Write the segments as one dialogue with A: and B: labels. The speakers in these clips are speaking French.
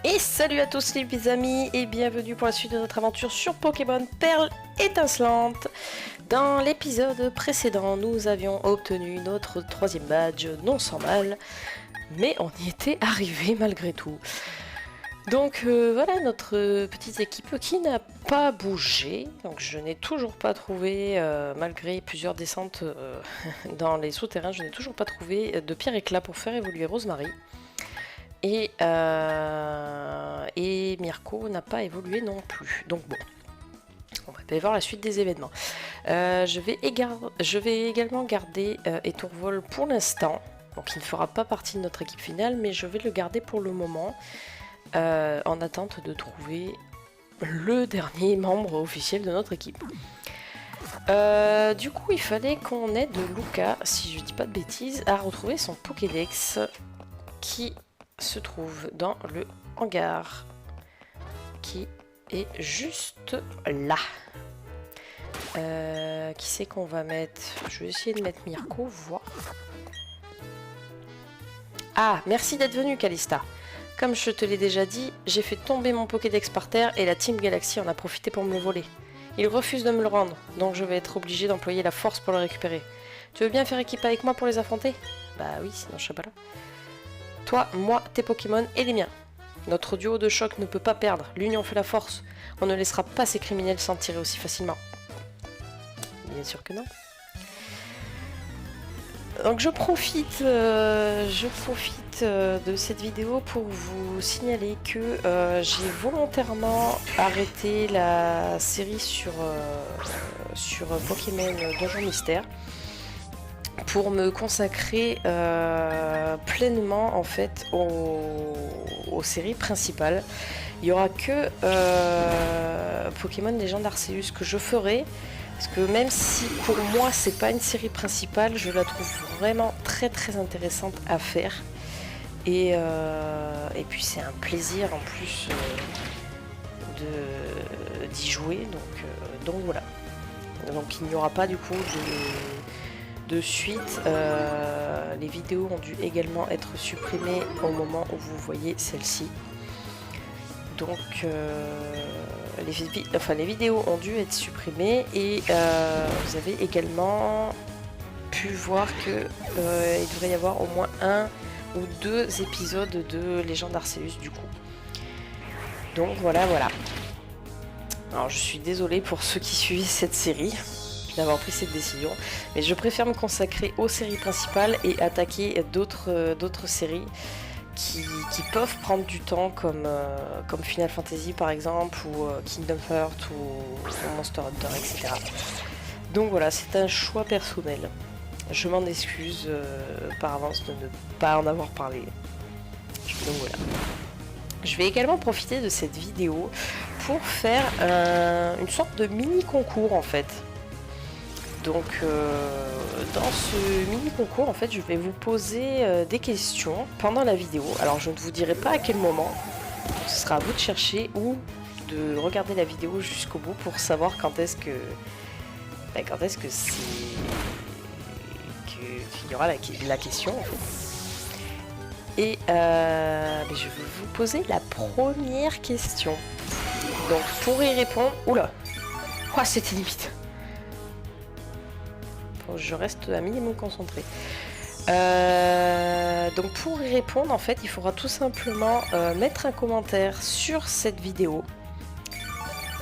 A: Et salut à tous les amis et bienvenue pour la suite de notre aventure sur Pokémon Perle étincelante. Dans l'épisode précédent, nous avions obtenu notre 3e badge, non sans mal, mais on y était arrivé malgré tout. Donc voilà notre petite équipe qui n'a pas bougé, donc je n'ai toujours pas trouvé, malgré plusieurs descentes dans les souterrains, je n'ai toujours pas trouvé de pierre éclat pour faire évoluer Rosemary. Et Mirko n'a pas évolué non plus. Donc bon, on va aller voir la suite des événements. Je vais également garder Etourvol pour l'instant. Donc il ne fera pas partie de notre équipe finale, mais je vais le garder pour le moment. En attente de trouver le dernier membre officiel de notre équipe. Du coup, il fallait qu'on aide Luca, si je dis pas de bêtises, à retrouver son Pokédex qui se trouve dans le hangar qui est juste là. Qui c'est qu'on va mettre? Je vais essayer de mettre Mirko, voir. Ah, merci d'être venu, Calista. Comme je te l'ai déjà dit, j'ai fait tomber mon Pokédex par terre et la Team Galaxy en a profité pour me le voler. Il refuse de me le rendre, donc je vais être obligé d'employer la force pour le récupérer. Tu veux bien faire équipe avec moi pour les affronter? Bah oui, sinon je serais pas là. Toi, moi, tes Pokémon et les miens. Notre duo de choc ne peut pas perdre, l'union fait la force. On ne laissera pas ces criminels s'en tirer aussi facilement. Bien sûr que non. Donc je profite de cette vidéo pour vous signaler que j'ai volontairement arrêté la série sur Pokémon Donjon Mystère pour me consacrer pleinement en fait aux séries principales. Il n'y aura que Pokémon Légende Arceus que je ferai. Parce que même si pour moi c'est pas une série principale, je la trouve vraiment très très intéressante à faire. Et puis c'est un plaisir en plus d'y jouer. Donc voilà. Donc il n'y aura pas du coup de suite. Les vidéos ont dû également être supprimées au moment où vous voyez celle-ci. Donc les vidéos ont dû être supprimées et vous avez également pu voir que il devrait y avoir au moins 1 ou 2 épisodes de Légende Arceus du coup. Donc voilà. Alors je suis désolée pour ceux qui suivaient cette série d'avoir pris cette décision, mais je préfère me consacrer aux séries principales et attaquer d'autres séries qui peuvent prendre du temps comme Final Fantasy par exemple ou Kingdom Hearts ou Monster Hunter, etc. Donc voilà, c'est un choix personnel. Je m'en excuse par avance de ne pas en avoir parlé. Donc voilà. Je vais également profiter de cette vidéo pour faire une sorte de mini concours en fait. Donc dans ce mini concours en fait je vais vous poser des questions pendant la vidéo. Alors je ne vous dirai pas à quel moment, ce sera à vous de chercher ou de regarder la vidéo jusqu'au bout pour savoir quand est-ce que c'est qu'il y aura la question en fait. Et je vais vous poser la première question. Donc pour y répondre... Oula, oh, c'était limite. Je reste un minimum concentré. Donc pour y répondre, en fait, il faudra tout simplement mettre un commentaire sur cette vidéo.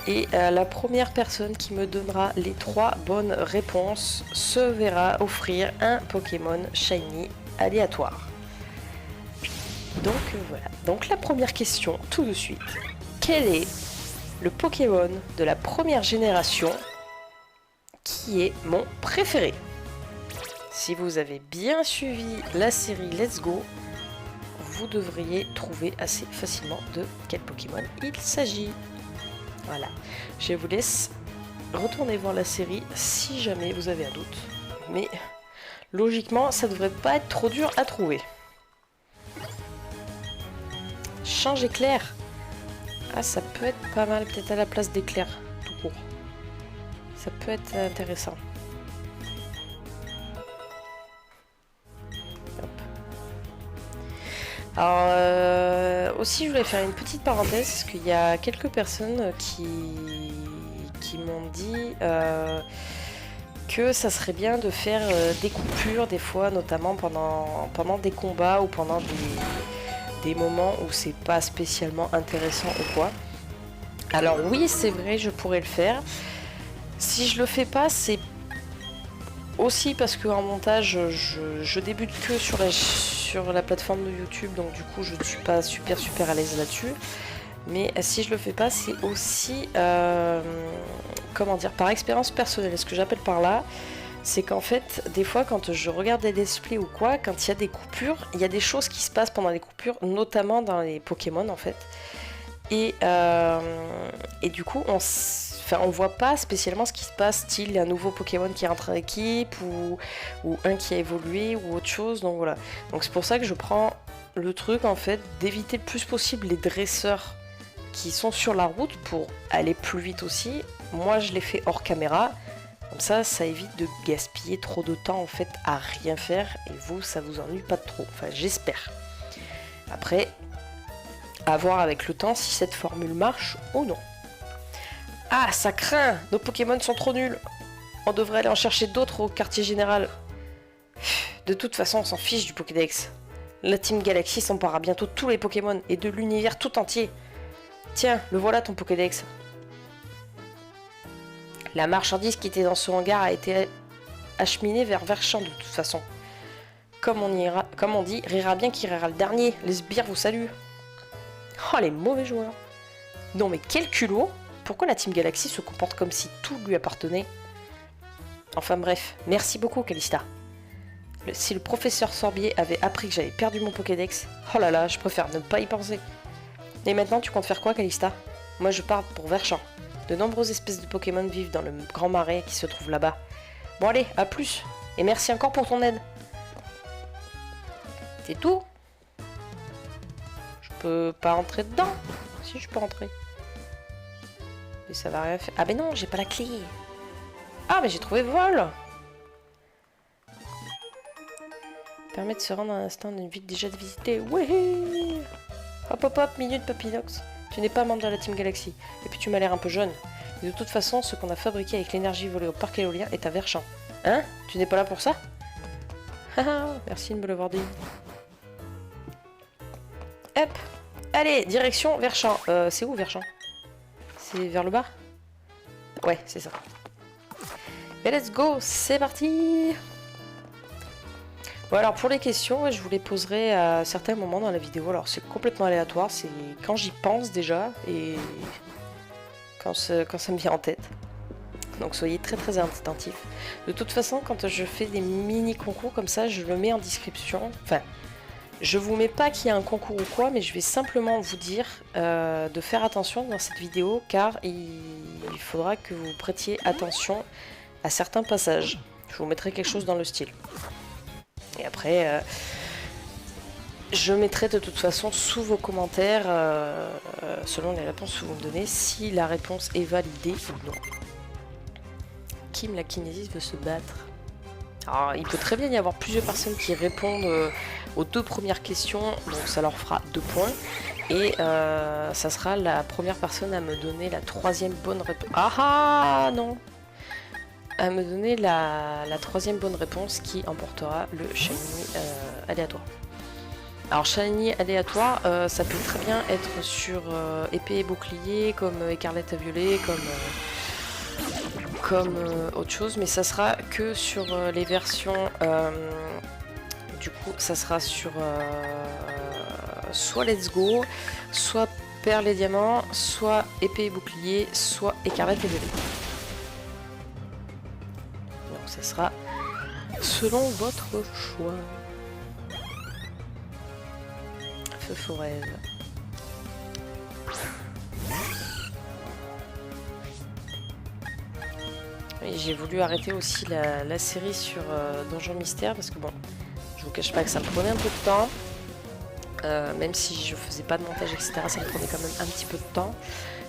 A: Et la première personne qui me donnera les 3 bonnes réponses se verra offrir un Pokémon Shiny aléatoire. Donc voilà. Donc la première question, tout de suite. Quel est le Pokémon de la première génération qui est mon préféré? Si vous avez bien suivi la série Let's Go, vous devriez trouver assez facilement de quel Pokémon il s'agit. Voilà, je vous laisse retourner voir la série si jamais vous avez un doute. Mais logiquement, ça devrait pas être trop dur à trouver. Change éclair. Ah, ça peut être pas mal, peut-être à la place d'éclair, tout court. Ça peut être intéressant. Hop. Alors, aussi, je voulais faire une petite parenthèse, parce qu'il y a quelques personnes qui m'ont dit que ça serait bien de faire des coupures, des fois, notamment pendant des combats ou pendant des moments où c'est pas spécialement intéressant ou quoi. Alors oui, c'est vrai, je pourrais le faire. Si je le fais pas, c'est aussi parce qu'en montage, je débute que sur la plateforme de YouTube, donc du coup je ne suis pas super à l'aise là-dessus. Mais si je le fais pas, c'est aussi, comment dire, par expérience personnelle. Ce que j'appelle par là, c'est qu'en fait, des fois quand je regarde des let's play ou quoi, quand il y a des coupures, il y a des choses qui se passent pendant les coupures, notamment dans les Pokémon en fait. Et du coup, on voit pas spécialement ce qui se passe, style un nouveau Pokémon qui rentre en équipe ou un qui a évolué ou autre chose. Donc voilà. Donc c'est pour ça que je prends le truc en fait d'éviter le plus possible les dresseurs qui sont sur la route pour aller plus vite aussi. Moi je les fais hors caméra. Comme ça évite de gaspiller trop de temps en fait à rien faire et vous, ça vous ennuie pas trop. Enfin, j'espère. Après, à voir avec le temps si cette formule marche ou non. Ah, ça craint! Nos Pokémon sont trop nuls! On devrait aller en chercher d'autres au quartier général. De toute façon, on s'en fiche du Pokédex. La Team Galaxy s'emparera bientôt de tous les Pokémon et de l'univers tout entier. Tiens, le voilà ton Pokédex. La marchandise qui était dans ce hangar a été acheminée vers Verchamp de toute façon. Comme on dit, rira bien qui rira le dernier. Les sbires vous saluent. Oh, les mauvais joueurs. Non mais quel culot! Pourquoi la Team Galaxy se comporte comme si tout lui appartenait? Enfin bref, merci beaucoup Calista. Si le professeur Sorbier avait appris que j'avais perdu mon Pokédex, oh là là, je préfère ne pas y penser. Et maintenant, tu comptes faire quoi Calista? Moi je pars pour Verchamp. De nombreuses espèces de Pokémon vivent dans le grand marais qui se trouve là-bas. Bon allez, à plus. Et merci encore pour ton aide. C'est tout? Je peux pas rentrer dedans? Si, je peux rentrer. Et ça va rien faire. Ah ben non, j'ai pas la clé. Ah mais j'ai trouvé vol. Permet de se rendre à un instant d'une ville déjà visitée. Ouais. Hop hop hop, minute Papinox. Tu n'es pas membre de la Team Galaxy. Et puis tu m'as l'air un peu jeune. Et de toute façon, ce qu'on a fabriqué avec l'énergie volée au parc éolien est à Verchamp. Hein? Tu n'es pas là pour ça? Haha, merci de me l'avoir dit. Hop. Allez, direction Verchamp. C'est où Verchamp? C'est vers le bas? Ouais, c'est ça. Mais let's go, c'est parti! Bon alors pour les questions, je vous les poserai à certains moments dans la vidéo. Alors c'est complètement aléatoire, c'est quand j'y pense déjà et quand ça me vient en tête. Donc soyez très attentifs. De toute façon, quand je fais des mini concours comme ça, je le mets en description. Enfin, je vous mets pas qu'il y a un concours ou quoi, mais je vais simplement vous dire de faire attention dans cette vidéo car il faudra que vous prêtiez attention à certains passages. Je vous mettrai quelque chose dans le style. Et après, je mettrai de toute façon sous vos commentaires, selon les réponses que vous me donnez, si la réponse est validée ou non. Kim, la kinésiste, veut se battre. Alors, il peut très bien y avoir plusieurs personnes qui répondent aux deux premières questions, donc ça leur fera 2 points. Et ça sera la première personne à me donner la troisième bonne réponse. Ah non! À me donner la troisième bonne réponse qui emportera le shiny aléatoire. Alors shiny aléatoire, ça peut très bien être sur épée et bouclier, comme écarlate à violet, comme autre chose, mais ça sera que sur les versions. Du coup, ça sera sur soit Let's Go, soit Perle et Diamant, soit épée et bouclier, soit écarlate et violet. Donc ça sera selon votre choix. Feu forêt. Oui, j'ai voulu arrêter aussi la série sur Donjon Mystère parce que bon, je vous cache pas que ça me prenait un peu de temps. Même si je faisais pas de montage etc, ça me prenait quand même un petit peu de temps.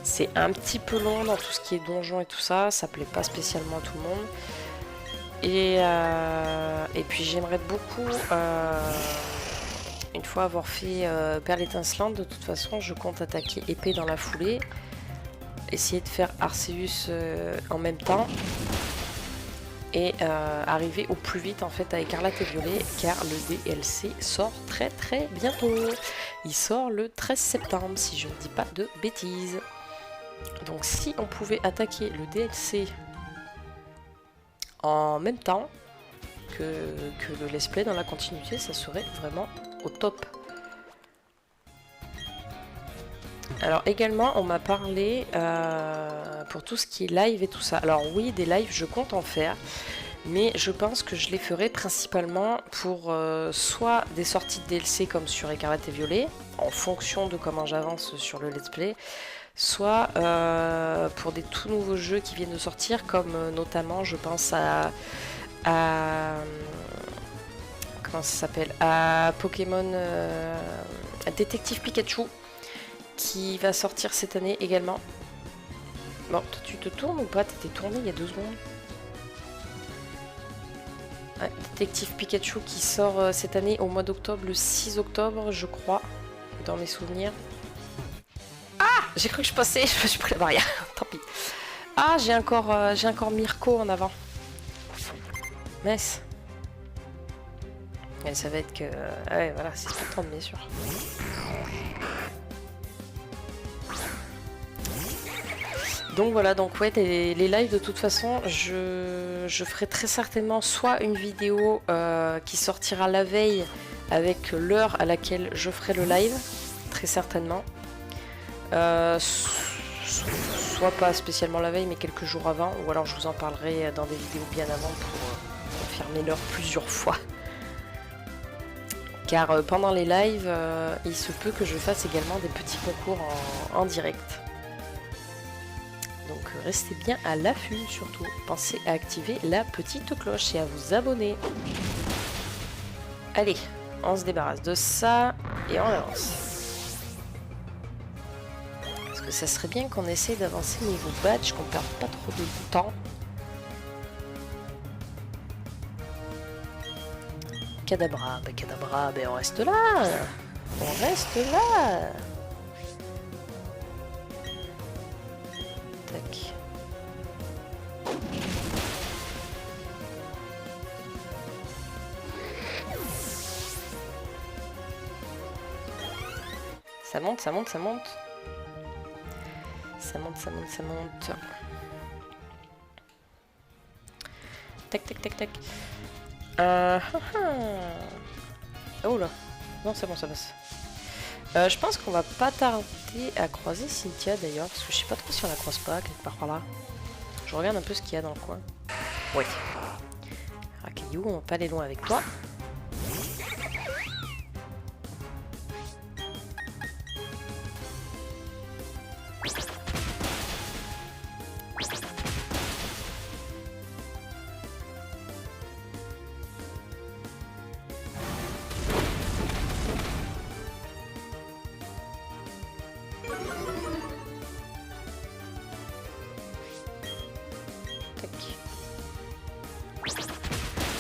A: C'est un petit peu long dans tout ce qui est donjon et tout ça, ça plaît pas spécialement à tout le monde. Et puis j'aimerais beaucoup Une fois avoir fait Perle étincelante, de toute façon, je compte attaquer épée dans la foulée. Essayer de faire Arceus en même temps. Et arriver au plus vite en fait à Écarlate et Violet, car le DLC sort très bientôt. Il sort le 13 septembre, si je ne dis pas de bêtises. Donc si on pouvait attaquer le DLC en même temps que le let's play dans la continuité, ça serait vraiment au top. Alors également on m'a parlé pour tout ce qui est live et tout ça. Alors oui, des lives je compte en faire, mais je pense que je les ferai principalement pour soit des sorties de DLC comme sur Écarlate et Violet, en fonction de comment j'avance sur le let's play, soit pour des tout nouveaux jeux qui viennent de sortir, comme notamment je pense à comment ça s'appelle, à Pokémon Détective Pikachu, qui va sortir cette année également. Bon, toi, tu te tournes ou pas? T'étais tourné il y a 2 secondes. Ouais, Détective Pikachu qui sort cette année au mois d'octobre, le 6 octobre, je crois, dans mes souvenirs. Ah, j'ai cru que je passais, je suis pris la barrière, tant pis. Ah, j'ai encore Mirko en avant. Mince. Et ça va être que... ouais, voilà, c'est tout le temps de bien sûr. Donc voilà, donc ouais, les lives de toute façon, je ferai très certainement soit une vidéo qui sortira la veille avec l'heure à laquelle je ferai le live, très certainement. Soit pas spécialement la veille, mais quelques jours avant, ou alors je vous en parlerai dans des vidéos bien avant pour confirmer l'heure plusieurs fois. Car pendant les lives, il se peut que je fasse également des petits concours en direct. Donc restez bien à l'affût surtout. Pensez à activer la petite cloche et à vous abonner. Allez, on se débarrasse de ça et on avance. Parce que ça serait bien qu'on essaye d'avancer niveau badge, qu'on perde pas trop de temps. Cadabra, ben on reste là. On reste là. Tac. Ça monte, ça monte, ça monte. Ça monte, ça monte, ça monte. Tac, tac, tac, tac. Oh là. Non, c'est bon, ça passe. Je pense qu'on va pas tarder à croiser Cynthia d'ailleurs, parce que je sais pas trop si on la croise pas, quelque part par là. Je regarde un peu ce qu'il y a dans le coin. Oui. Caillou, on va pas aller loin avec toi.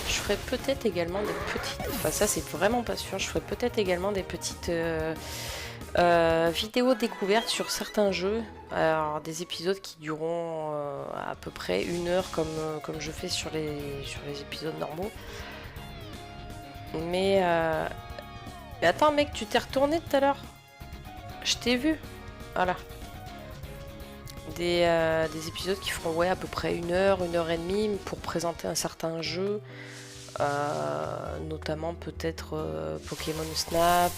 A: Je ferai peut-être également des petites... Enfin ça c'est vraiment pas sûr. Je ferai peut-être également des petites vidéos découvertes sur certains jeux. Alors des épisodes qui dureront à peu près 1 heure comme je fais sur les épisodes normaux. Mais attends mec, tu t'es retourné tout à l'heure. Je t'ai vu. Voilà. Des épisodes qui feront ouais, à peu près 1 heure, 1 heure et demie pour présenter un certain jeu. Notamment peut-être Pokémon Snap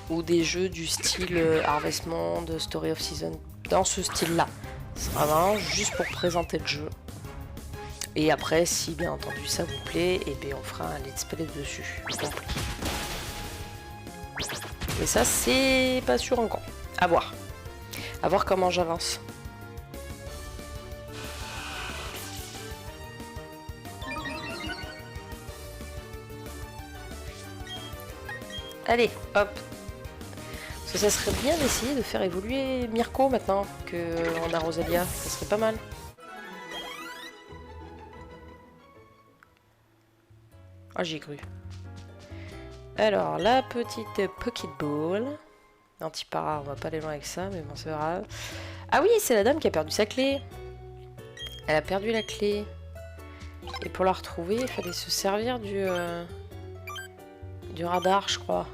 A: ou des jeux du style Harvest Moon, Story of Season, dans ce style là. C'est vraiment juste pour présenter le jeu. Et après, si bien entendu ça vous plaît, et bien on fera un let's play dessus. Compris. Mais ça c'est pas sûr encore. À voir. À voir comment j'avance. Allez, hop. Parce que ça serait bien d'essayer de faire évoluer Mirko maintenant qu'on a Rosalia. Ça serait pas mal. Ah, j'y ai cru. Alors, la petite Pokéball. Anti-para, on va pas aller loin avec ça, mais bon, c'est pas grave. Ah oui, c'est la dame qui a perdu sa clé. Elle a perdu la clé. Et pour la retrouver, il fallait se servir du radar, je crois.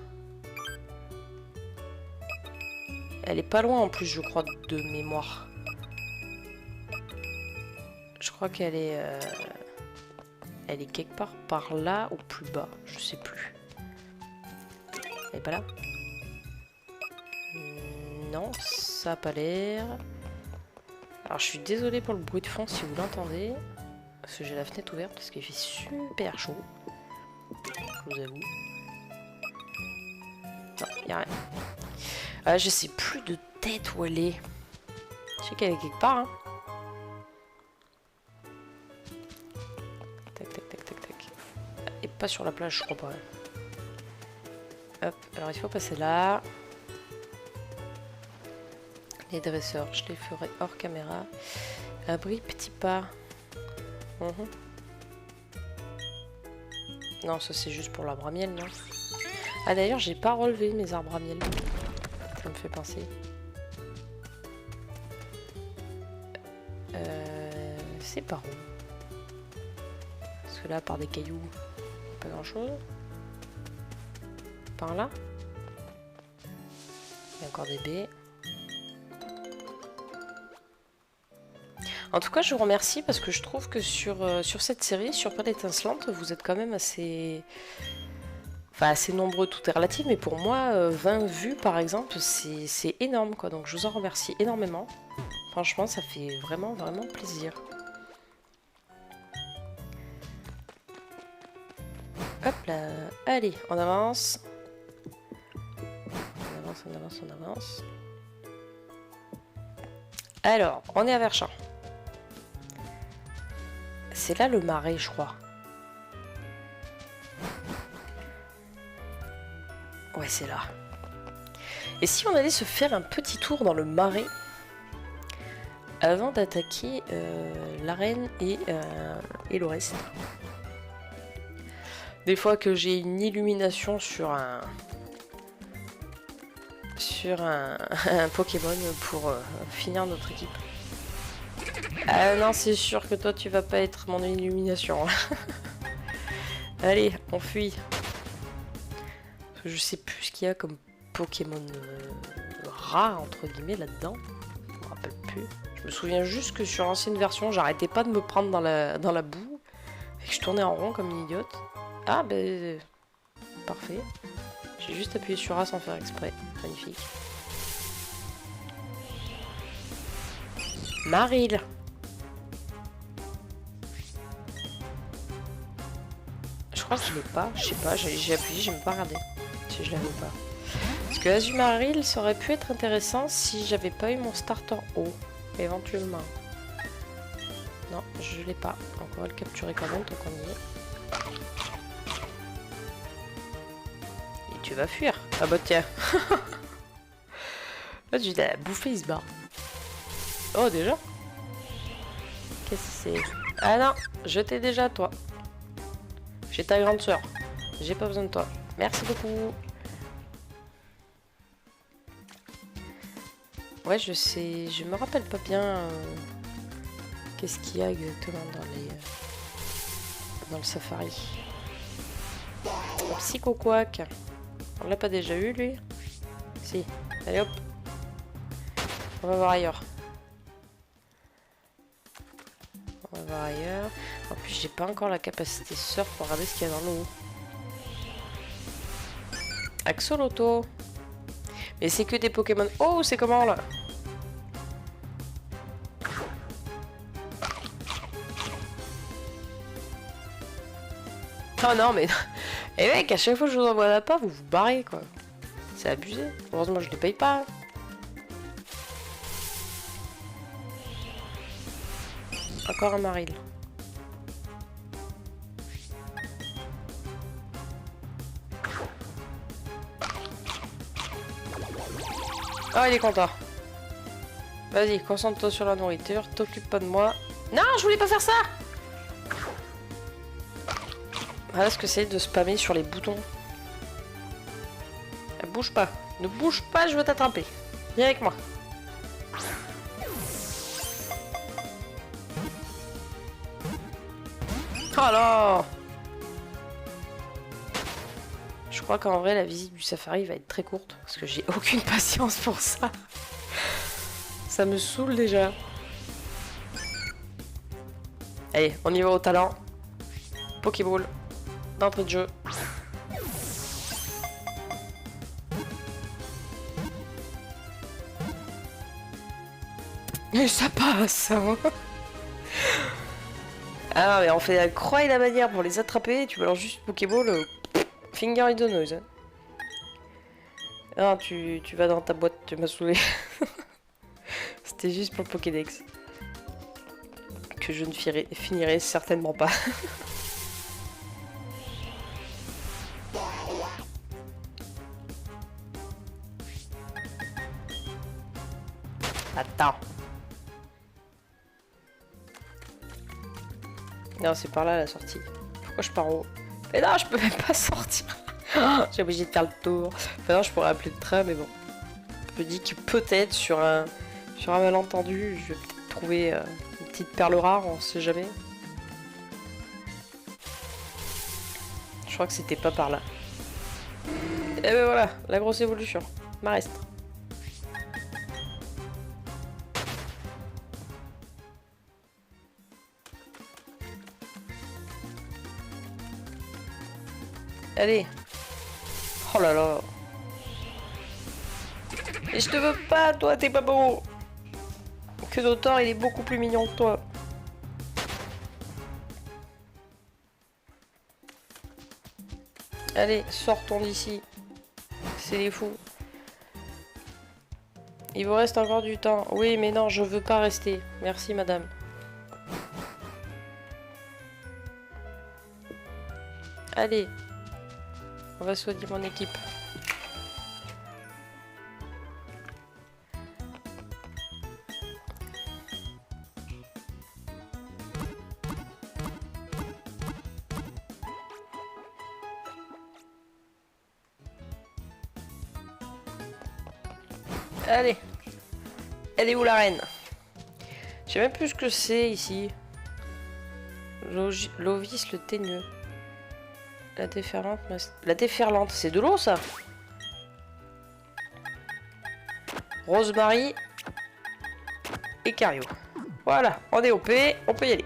A: Elle est pas loin en plus, je crois, de mémoire. Je crois qu'elle est... elle est quelque part par là ou plus bas, je sais plus. Elle est pas là? Non, ça a pas l'air. Alors je suis désolée pour le bruit de fond si vous l'entendez. Parce que j'ai la fenêtre ouverte parce qu'il fait super chaud. Je vous avoue. Non, y'a rien. Ah, je sais plus de tête où elle est. Je sais qu'elle est quelque part. Hein. Tac, tac, tac, tac, tac. Et pas sur la plage, je crois pas. Hop, alors il faut passer là. Les dresseurs, je les ferai hors caméra. Abri, petit pas. Non, ça c'est juste pour l'arbre à miel, non? Ah d'ailleurs, j'ai pas relevé mes arbres à miel. Ça me fait penser. C'est par où? Parce que là, par des cailloux, pas grand chose. Par là? Il y a encore des baies. En tout cas, je vous remercie parce que je trouve que sur cette série, sur Pelle étincelante, vous êtes quand même assez... Enfin, assez nombreux, tout est relatif, mais pour moi, 20 vues par exemple, c'est énorme quoi. Donc je vous en remercie énormément. Franchement, ça fait vraiment, vraiment plaisir. Hop là, allez, on avance. On avance, on avance, on avance. Alors, on est à Verschamp. C'est là le marais, je crois. Ouais, c'est là. Et si on allait se faire un petit tour dans le marais avant d'attaquer l'arène et le reste. Des fois que j'ai une illumination sur un Pokémon pour finir notre équipe. Ah non, c'est sûr que toi tu vas pas être mon illumination. Allez, on fuit. Parce que je sais plus ce qu'il y a comme Pokémon rare entre guillemets là-dedans. Je me rappelle plus. Je me souviens juste que sur l'ancienne version, j'arrêtais pas de me prendre dans la boue et que je tournais en rond comme une idiote. Ah ben parfait. J'ai juste appuyé sur A sans faire exprès. Magnifique. Marill. Je crois que je l'ai pas. Je sais pas. J'ai appuyé, j'ai même pas regardé si je l'avais ou pas. Parce que Azumarill, ça aurait pu être intéressant si j'avais pas eu mon starter haut. Éventuellement. Non, je l'ai pas. Donc on va le capturer quand même tant qu'on y est. Et tu vas fuir. Ah bah tiens. Là tu l'as bouffé, il se barre. Oh déjà? Qu'est-ce que c'est? Ah non, je t'ai déjà toi. J'ai ta grande soeur. J'ai pas besoin de toi. Merci beaucoup. Ouais, je sais, je me rappelle pas bien qu'est-ce qu'il y a exactement dans le safari. Psycho-Quack. On l'a pas déjà eu lui? Si. Allez hop. On va voir ailleurs. On va voir ailleurs. En plus, j'ai pas encore la capacité surf pour regarder ce qu'il y a dans l'eau. Axolotl. Mais c'est que des Pokémon. Oh, c'est comment là? Oh non, mais. Et mec, à chaque fois que je vous envoie la part, vous vous barrez quoi. C'est abusé. Heureusement, je les paye pas. Encore un Marill. Oh, il est content. Vas-y, concentre-toi sur la nourriture, t'occupe pas de moi. Non, je voulais pas faire ça. Voilà ce que c'est de spammer sur les boutons. bouge pas. Ne bouge pas, je veux t'attraper. Viens avec moi. Oh là! Je crois qu'en vrai, la visite du safari va être très courte. Parce que j'ai aucune patience pour ça. Ça me saoule déjà. Allez, on y va au talent. Pokéball. D'entrée de jeu. Et ça passe hein. Ah non, mais on fait la croix et la bannière pour les attraper. Tu balances juste Pokéball. Finger in the nose. Hein. Ah, tu vas dans ta boîte, tu m'as saoulé. C'était juste pour le Pokédex. Que je ne finirai certainement pas. Attends. Non, c'est par là la sortie. Pourquoi je pars en haut? Mais non, je peux même pas sortir. J'ai obligé de faire le tour. Enfin non, je pourrais appeler le train, mais bon. Je me dis que peut-être sur un malentendu, je vais peut-être trouver une petite perle rare, on sait jamais. Je crois que c'était pas par là. Et ben voilà, la grosse évolution. Marest. Allez. Oh là là. Et je te veux pas, toi, t'es pas beau. Que d'autant, il est beaucoup plus mignon que toi. Allez, sortons d'ici. C'est les fous. Il vous reste encore du temps. Oui, mais non, je veux pas rester. Merci, madame. Allez. On va soigner mon équipe. Allez. Elle est où la reine? Je sais même plus ce que c'est ici. L'ovis le teigneux. La déferlante. La déferlante, c'est de l'eau ça? Rosemary et Cario. Voilà, on est OP, on peut y aller.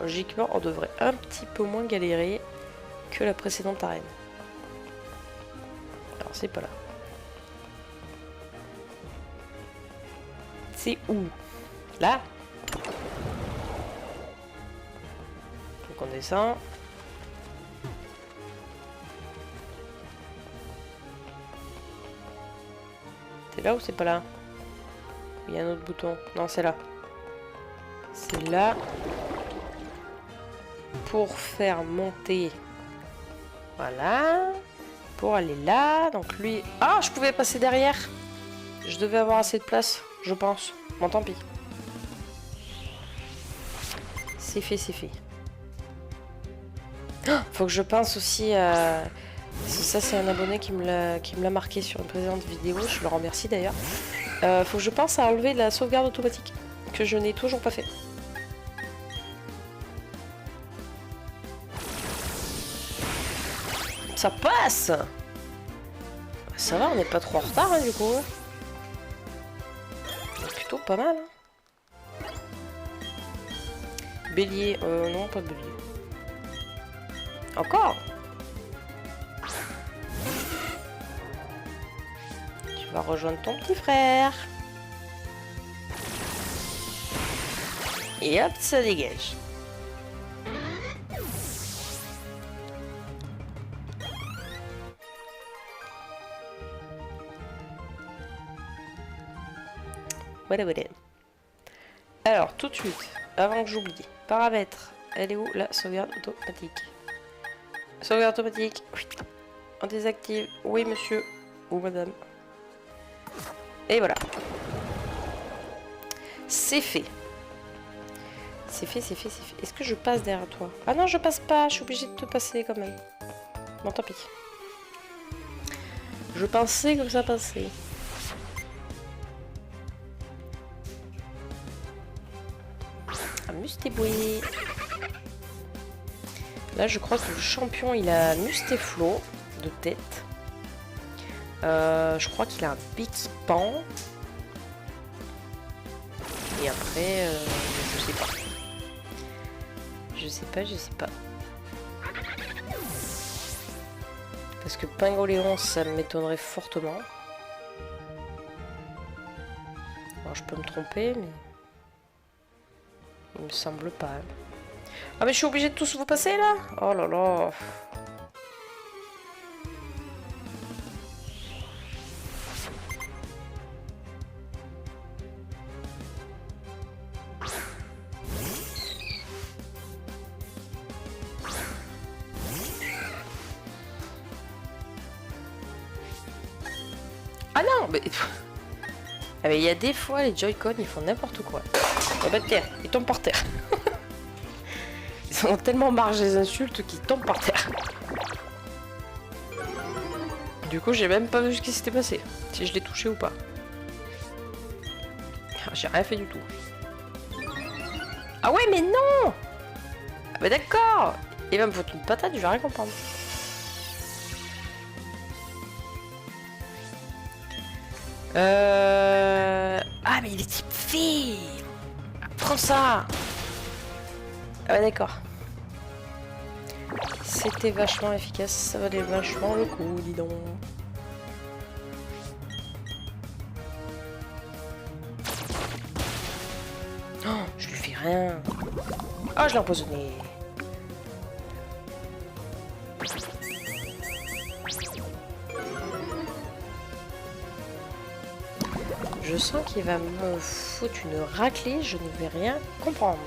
A: Logiquement, on devrait un petit peu moins galérer que la précédente arène. Alors, c'est pas là. C'est où? Là? Donc on descend. C'est là ou c'est pas là? Il y a un autre bouton. Non, c'est là. C'est là. Pour faire monter. Voilà. Pour aller là. Donc lui... Ah, je pouvais passer derrière. Je devais avoir assez de place, je pense. Bon, tant pis. C'est fait, c'est fait. Oh, faut que je pense aussi à... Ça, c'est un abonné qui me l'a marqué sur une précédente vidéo. Je le remercie d'ailleurs. Faut que je pense à enlever la sauvegarde automatique. Que je n'ai toujours pas fait. Ça passe! Ça va, on n'est pas trop en retard hein, du coup. C'est plutôt pas mal. Hein. Bélier, non, pas bélier. Encore? Tu vas rejoindre ton petit frère. Et hop, ça dégage. Voilà, voilà. Alors, tout de suite, avant que j'oublie, paramètres. Elle est où la sauvegarde automatique? Sauvegarde automatique. Oui. On désactive. Oui, monsieur. Ou madame. Et voilà. C'est fait. c'est fait, c'est fait, c'est fait. Est-ce que je passe derrière toi? Ah non, je passe pas, je suis obligée de te passer quand même. Bon, tant pis. Je pensais que ça passait. Mustéboui. Là, je crois que le champion, il a Mustéflo de tête. Je crois qu'il a un Pékipan. Et après, je sais pas. Je sais pas, je sais pas. Parce que Pingoléon, ça m'étonnerait fortement. Alors, je peux me tromper, mais... il me semble pas. Ah, mais je suis obligée de tous vous passer, là? Oh là là. Ah non, mais... ah mais il y a des fois, les Joy-Con, ils font n'importe quoi. Oh bah tiens, ils tombent par terre. Ils ont tellement marre des insultes qu'ils tombent par terre. Du coup, j'ai même pas vu ce qui s'était passé. Si je l'ai touché ou pas. Ah, j'ai rien fait du tout. Ah ouais, mais non! Ah bah d'accord! Il va me foutre une patate, je vais rien comprendre. Ah mais il est type fée. Prends ça. Ah bah d'accord. C'était vachement efficace, ça valait vachement le coup, dis donc. Oh, je lui fais rien. Ah, je l'ai empoisonné. Je sens qu'il va me foutre une raclée, je ne vais rien comprendre.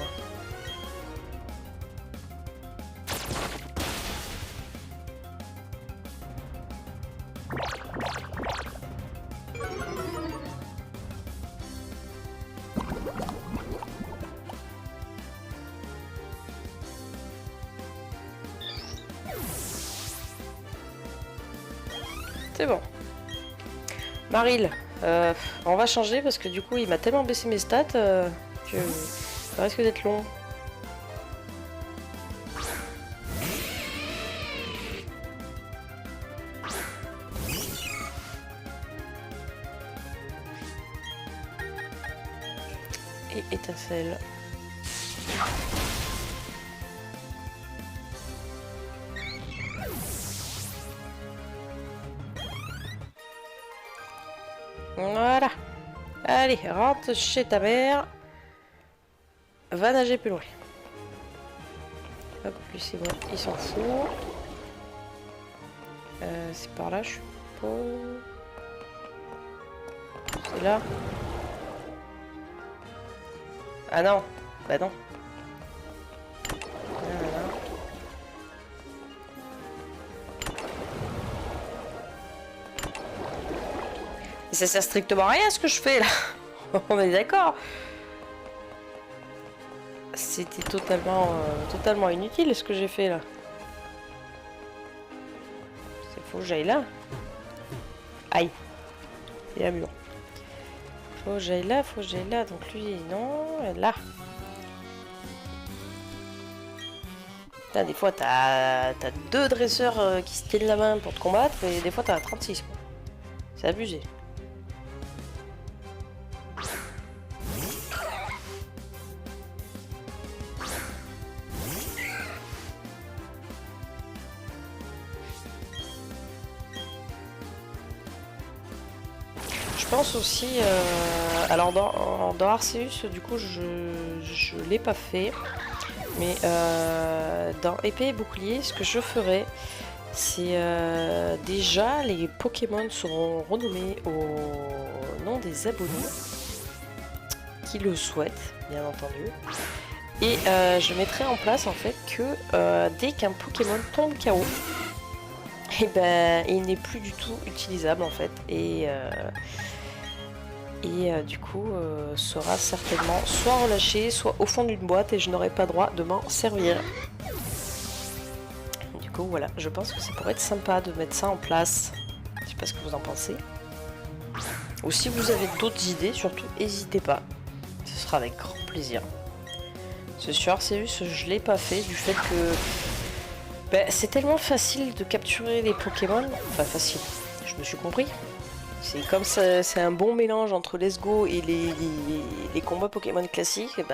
A: C'est bon. Maril. On va changer parce que du coup il m'a tellement baissé mes stats que ça risque d'être long. Et étincelle. Voilà. Allez, rentre chez ta mère. Va nager plus loin. Hop, lui c'est bon, il s'en fout. C'est par là, je suppose. C'est là. Ah non, bah non. Et ça sert strictement à rien ce que je fais là. On est d'accord. C'était totalement inutile ce que j'ai fait là. C'est faut que j'aille là. Aïe. Il y a un mur. Faut que j'aille là, faut que j'aille là. Donc lui, non, là. Là, des fois, t'as deux dresseurs qui se tiennent la main pour te combattre et des fois, t'as 36. Quoi. C'est abusé. Je pense aussi, alors dans Arceus, du coup je l'ai pas fait, mais dans épée et bouclier, ce que je ferais, c'est déjà les Pokémon seront renommés au nom des abonnés qui le souhaitent, bien entendu, et je mettrai en place en fait que dès qu'un Pokémon tombe KO, et ben il n'est plus du tout utilisable en fait, et et du coup sera certainement soit relâché, soit au fond d'une boîte et je n'aurai pas droit de m'en servir. Du coup voilà, je pense que ça pourrait être sympa de mettre ça en place. Je sais pas ce que vous en pensez. Ou si vous avez d'autres idées, surtout n'hésitez pas. Ce sera avec grand plaisir. Ce sur Arceus, je l'ai pas fait du fait que c'est tellement facile de capturer les Pokémon. Enfin facile, je me suis compris. C'est comme ça, c'est un bon mélange entre Let's Go et les combats Pokémon classiques. Et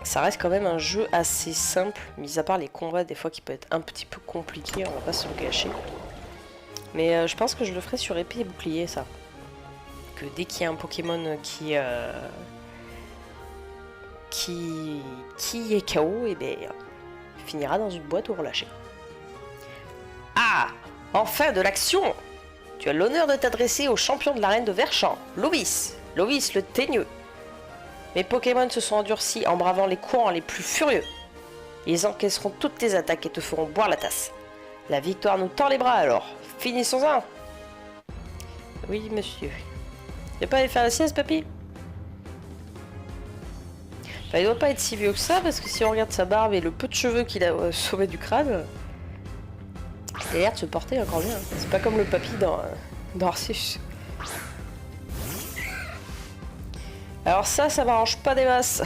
A: ça reste quand même un jeu assez simple, mis à part les combats des fois qui peuvent être un petit peu compliqués, on va pas se le cacher. Mais je pense que je le ferai sur épée et bouclier, ça. Que dès qu'il y a un Pokémon qui est KO, et il finira dans une boîte ou relâché. Ah, enfin de l'action! Tu as l'honneur de t'adresser au champion de l'arène de Verchamp, Lovis. Lovis le teigneux. Mes Pokémon se sont endurcis en bravant les courants les plus furieux. Ils encaisseront toutes tes attaques et te feront boire la tasse. La victoire nous tend les bras alors. Finissons-en. Oui, monsieur. Tu veux pas aller faire la sieste, papy? Il doit pas être si vieux que ça, parce que si on regarde sa barbe et le peu de cheveux qu'il a au sommet du crâne, il a l'air de se porter encore bien. C'est pas comme le papy dans Arceus. Alors ça m'arrange pas des masses.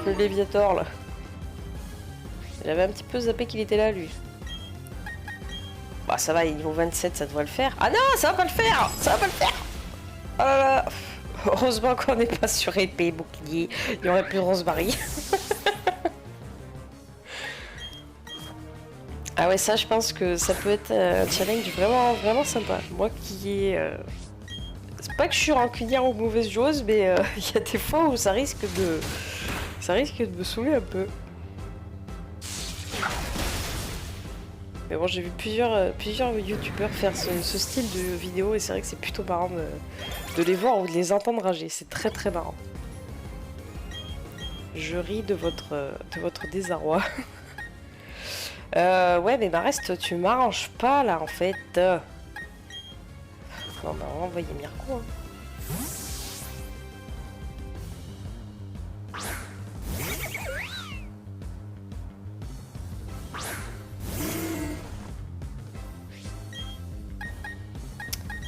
A: Le Léviator, là. J'avais un petit peu zappé qu'il était là, lui. Bah ça va, il est niveau 27, ça devrait le faire. Ah non, ça va pas le faire! Ça va pas le faire! Oh là là! Heureusement qu'on n'est pas sur épée et bouclier. Il y aurait plus de Rosemary. Ah ouais, ça, je pense que ça peut être un challenge vraiment, vraiment sympa. Moi qui est... C'est pas que je suis rancunière ou mauvaise joueuse, mais il y a des fois où ça risque de... Ça risque de me saouler un peu. Mais bon, j'ai vu plusieurs youtubeurs faire ce style de vidéo et c'est vrai que c'est plutôt marrant de les voir ou de les entendre rager. C'est très très marrant. Je ris de votre désarroi. Ouais, mais reste, tu m'arranges pas là en fait. Non, on va envoyer Mirko.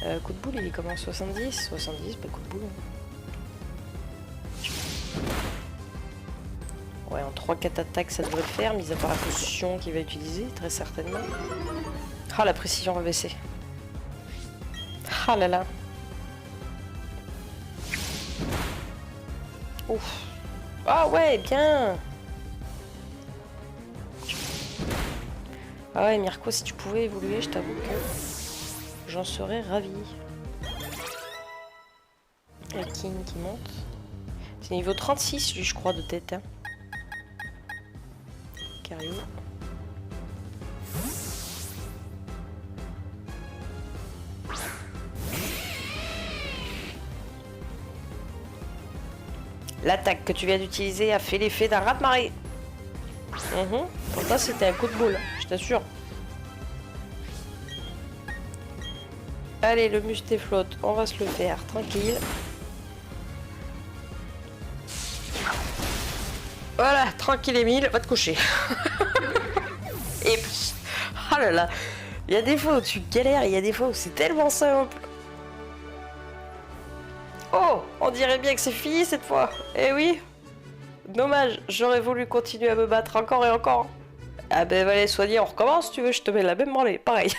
A: Hein. Coup de boule, il est comment? 70? 70, pas coup de boule. Ouais, en 3-4 attaques, ça devrait le faire, mis à part la potion qu'il va utiliser, très certainement. Ah, la précision va baisser. Ah là là. Ouf. Ah ouais, bien. Ah ouais, Mirko, si tu pouvais évoluer, je t'avoue que j'en serais ravie. La King qui monte. C'est niveau 36, lui, je crois, de tête. Hein. Cario. L'attaque que tu viens d'utiliser a fait l'effet d'un raz-de-marée. Pourtant, c'était un coup de boule, je t'assure. Allez, le mustéflotte, on va se le faire, tranquille. Voilà, tranquille Émile, va te coucher. Et puis, oh là là, il y a des fois où tu galères, il y a des fois où c'est tellement simple. Oh, on dirait bien que c'est fini cette fois. Eh oui. Dommage, j'aurais voulu continuer à me battre encore et encore. Ah ben allez, soigner, on recommence si tu veux, je te mets la même branlée, pareil.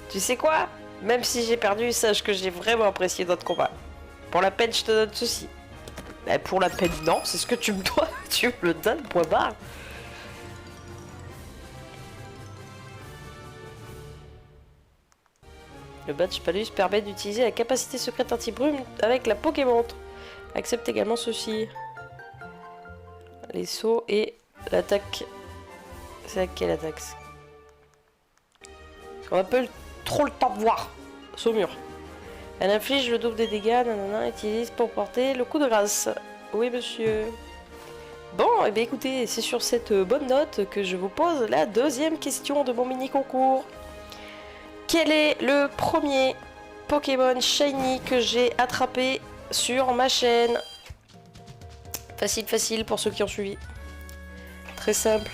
A: Tu sais quoi? Même si j'ai perdu, sache que j'ai vraiment apprécié notre combat. Pour la peine, je te donne ceci. Ben, pour la peine, non, c'est ce que tu me dois. Tu me le donnes, point barre. Le badge Palus permet d'utiliser la capacité secrète anti-brume avec la Pokémontre. Accepte également ceci. Les sauts et l'attaque. C'est laquelle attaque? On n'a pas eu trop le temps de voir. Saumur. Elle inflige le double des dégâts, nanana, utilise pour porter le coup de grâce. Oui, monsieur. Bon, et bien écoutez, c'est sur cette bonne note que je vous pose la deuxième question de mon mini-concours. Quel est le premier Pokémon Shiny que j'ai attrapé sur ma chaîne. Facile, facile pour ceux qui ont suivi. Très simple.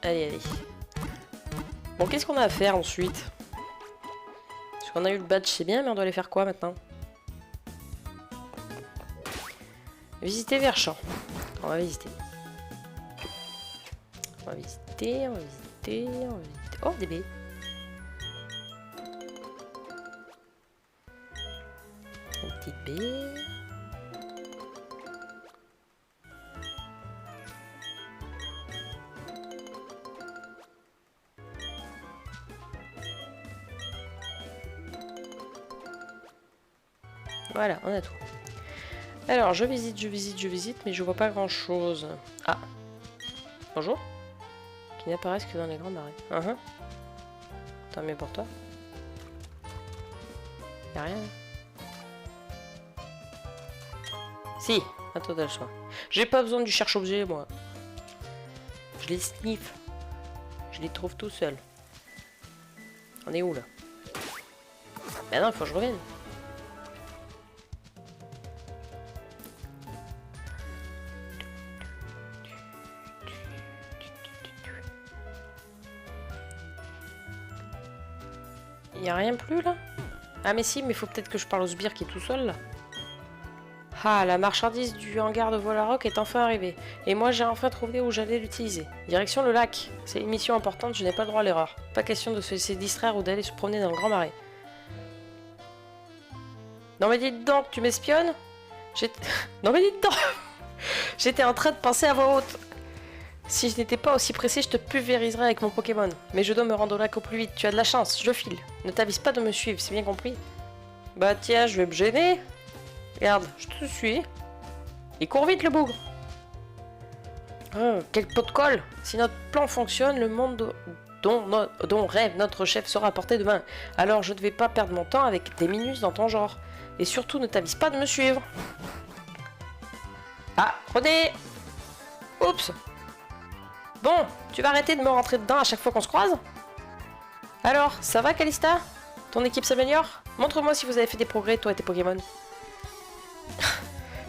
A: Allez, allez. Bon, qu'est-ce qu'on a à faire ensuite? Parce qu'on a eu le badge, c'est bien, mais on doit aller faire quoi maintenant? Visiter Verschamp. On va visiter. On va visiter, on va visiter, on va visiter. Oh, des baies. Une petite baie. Voilà, on a tout. Alors, je visite, mais je vois pas grand chose. Ah. Bonjour. Qui n'apparaissent que dans les grands marais. Tant mieux pour toi. Y'a rien. Si, à toi t'as le choix. J'ai pas besoin du cherche-objet, moi. Je les sniffe. Je les trouve tout seul. On est où, là? Ben non, il faut que je revienne. Y a rien plus là? Ah mais si, mais il faut peut-être que je parle au sbire qui est tout seul là. Ah, la marchandise du hangar de Volarock est enfin arrivée. Et moi j'ai enfin trouvé où j'allais l'utiliser. Direction le lac. C'est une mission importante, je n'ai pas le droit à l'erreur. Pas question de se laisser distraire ou d'aller se promener dans le grand marais. Non mais dites donc, tu m'espionnes? Non mais dites donc. J'étais en train de penser à voix haute. Si je n'étais pas aussi pressé, je te pulvériserais avec mon Pokémon. Mais je dois me rendre au lac au plus vite. Tu as de la chance, je file. Ne t'avise pas de me suivre, c'est bien compris? Bah tiens, je vais me gêner. Regarde, je te suis. Et cours vite le bougre. Quel pot de colle. Si notre plan fonctionne, le monde dont rêve notre chef sera porté demain. Alors je ne vais pas perdre mon temps avec des minus dans ton genre. Et surtout, ne t'avise pas de me suivre. Ah, René. Oups. Bon, tu vas arrêter de me rentrer dedans à chaque fois qu'on se croise? Alors, ça va Calista? Ton équipe s'améliore? Montre-moi si vous avez fait des progrès, toi et tes Pokémon.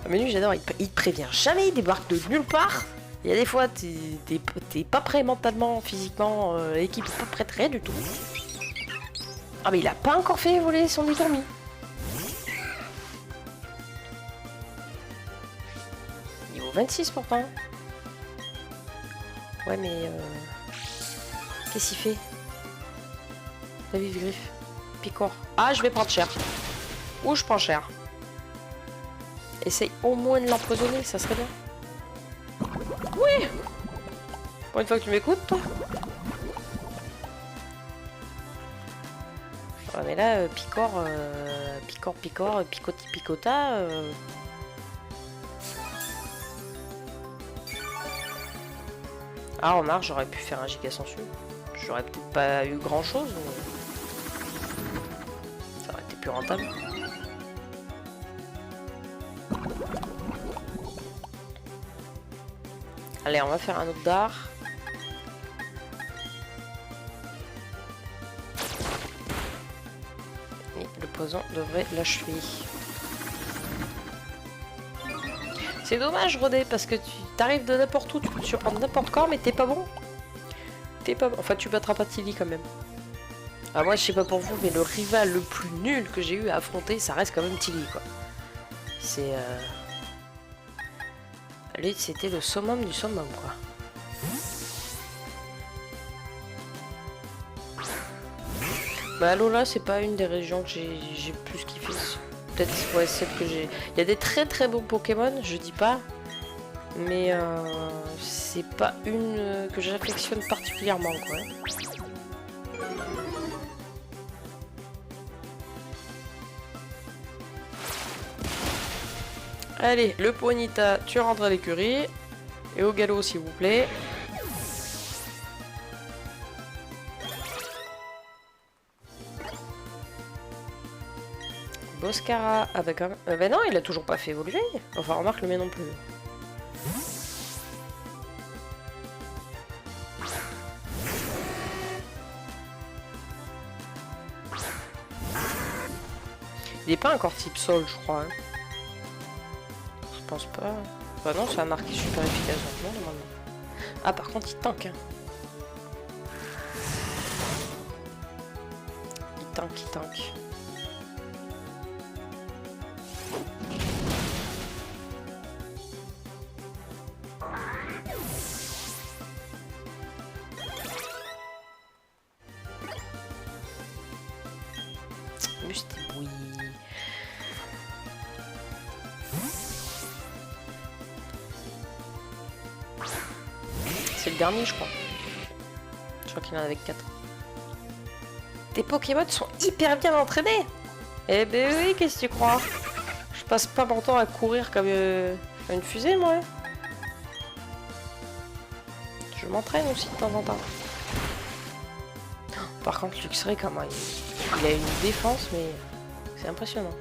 A: Mais lui, j'adore, il te prévient jamais, il débarque de nulle part. Il y a des fois, t'es pas prêt mentalement, physiquement, l'équipe est pas prête, rien du tout. Ah mais il a pas encore fait voler son détourmi. Niveau 26 pourtant. Ouais mais qu'est-ce qu'il fait? La vive griffe. Picor. Ah je vais prendre cher. Ou je prends cher. Essaye au moins de l'empoisonner, ça serait bien. Oui. Pour une fois que tu m'écoutes toi. Ouais mais là Picor Picoti Picota Ah remarque, j'aurais pu faire un giga sensu. J'aurais peut-être pas eu grand chose, mais ça aurait été plus rentable. Allez, on va faire un autre dard. Et le poison devrait l'achever. C'est dommage, Rodé, parce que tu t'arrives de n'importe où, tu peux te surprendre n'importe quand, mais t'es pas bon. T'es pas bon. Enfin, tu battras pas Tilly quand même. Ah, moi, je sais pas pour vous, mais le rival le plus nul que j'ai eu à affronter, ça reste quand même Tilly, quoi. C'est... Lui, c'était le summum du summum, quoi. Bah, Lola, c'est pas une des régions que j'ai plus kiffé. Peut-être, ouais, celle que j'ai... Il y a des très très beaux Pokémon, je dis pas. Mais c'est pas une que j'affectionne particulièrement, quoi. Allez, le Ponyta, tu rentres à l'écurie. Et au galop, s'il vous plaît. Boscara, ah bah quand même... bah non, il a toujours pas fait évoluer. Enfin, remarque le mien non plus. Il est pas encore type sol, je crois. Hein. Je pense pas. Bah non, ça a marqué super efficace. Non, normalement. Ah, par contre, il tank. Hein. Il tank. Oui. C'est le dernier, je crois. Je crois qu'il y en a avec 4. Tes Pokémon sont hyper bien entraînés. Eh ben oui, qu'est-ce que tu crois? Je passe pas mon temps à courir comme une fusée, moi. Je m'entraîne aussi de temps en temps. Par contre, Luxray, comment il a une défense, mais c'est impressionnant.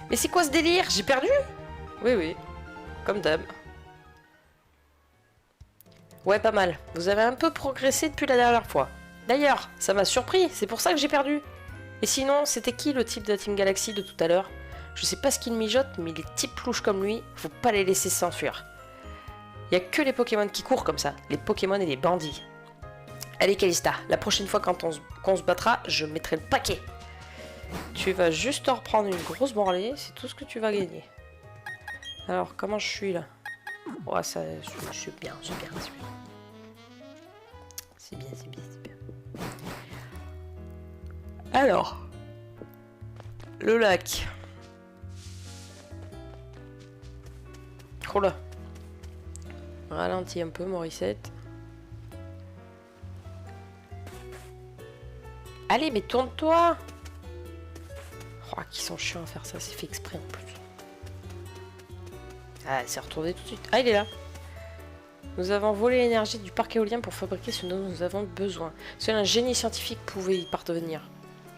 A: Mais c'est quoi ce délire? J'ai perdu? Oui. Comme d'hab. Ouais, pas mal. Vous avez un peu progressé depuis la dernière fois. D'ailleurs, ça m'a surpris, c'est pour ça que j'ai perdu. Et sinon, c'était qui le type de la Team Galaxy de tout à l'heure? Je sais pas ce qu'il mijote, mais les types louches comme lui, faut pas les laisser s'enfuir. Y a que les Pokémon qui courent comme ça, les Pokémon et les bandits. Allez Calista, la prochaine fois qu'on se battra, je mettrai le paquet. Tu vas juste te reprendre une grosse branlée, c'est tout ce que tu vas gagner. Alors, comment je suis là? Ouais, ça, je suis bien, c'est bien. C'est bien. Alors, le lac. Oh là. Ralentis un peu, Morissette. Allez, mais tourne-toi! Oh, qu'ils sont chiants à faire ça, c'est fait exprès en plus. Ah, elle s'est retournée tout de suite. Ah, il est là. Nous avons volé l'énergie du parc éolien pour fabriquer ce dont nous avons besoin. Seul un génie scientifique pouvait y parvenir.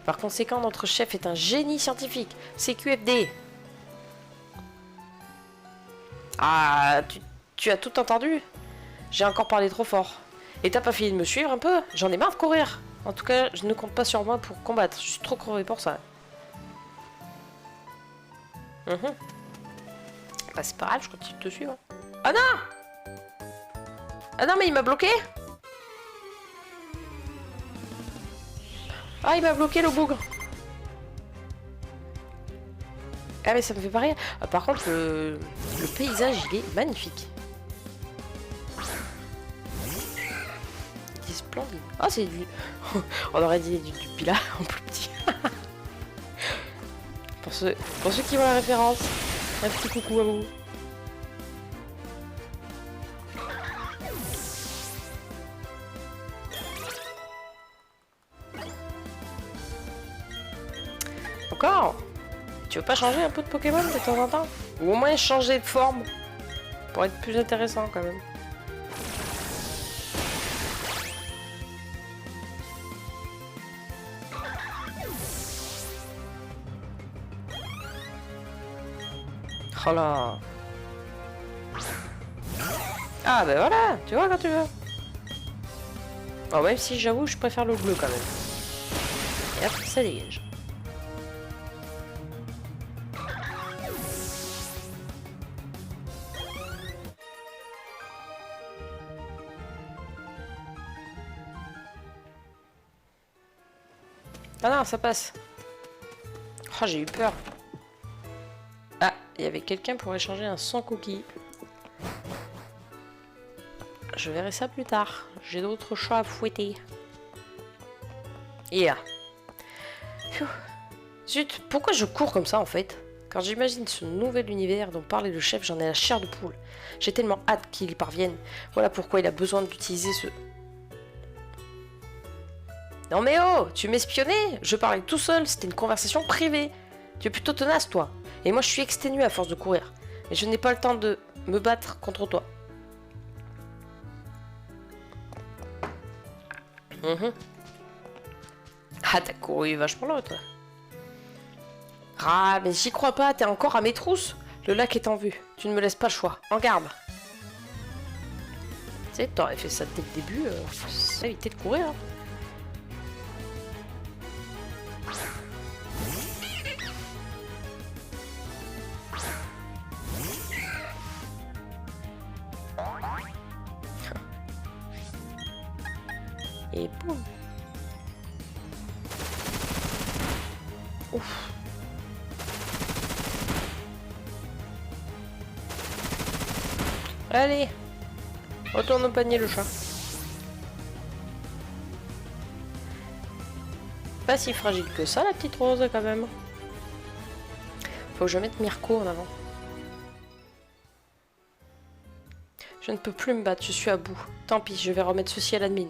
A: Par conséquent, notre chef est un génie scientifique. CQFD. Ah, tu as tout entendu? J'ai encore parlé trop fort. Et t'as pas fini de me suivre un peu? J'en ai marre de courir. En tout cas, je ne compte pas sur moi pour combattre. Je suis trop crevé pour ça. Bah c'est pas grave, je continue de te suivre. Ah non! Ah non, mais il m'a bloqué! Ah, il m'a bloqué le bougre! Ah mais ça me fait pas rire. Ah, par contre, le paysage, il est magnifique. Il est splendide. Ah, c'est du... On aurait dit du Pila en plus petit. pour ceux qui ont la référence, un petit coucou à vous. Encore? Tu veux pas changer un peu de Pokémon de temps en temps? Ou au moins changer de forme pour être plus intéressant quand même. Oh là. Ah ben voilà, tu vois quand tu veux. Bon, même si j'avoue, je préfère le bleu quand même. Et après ça dégage. Ah non, ça passe. Oh, j'ai eu peur. Ah, il y avait quelqu'un pour échanger un 100 cookies. Je verrai ça plus tard. J'ai d'autres chats à fouetter. Yeah. Zut, pourquoi je cours comme ça en fait? Quand j'imagine ce nouvel univers dont parlait le chef, j'en ai la chair de poule. J'ai tellement hâte qu'il y parvienne. Voilà pourquoi il a besoin d'utiliser ce... Non mais oh, tu m'espionnais? Je parlais tout seul, c'était une conversation privée. Tu es plutôt tenace toi. Et moi je suis exténué à force de courir. Et je n'ai pas le temps de me battre contre toi. Ah t'as couru vachement loin toi. Ah mais j'y crois pas, t'es encore à mes trousses. Le lac est en vue. Tu ne me laisses pas le choix. En garde. Tu sais, t'aurais fait ça dès le début, ça éviter de courir. Hein. Et boum. Ouf. Allez, retourne au panier le chat. Pas si fragile que ça la petite rose quand même. Faut que je mette Mirko en avant. Je ne peux plus me battre, je suis à bout. Tant pis, je vais remettre ceci à l'admin.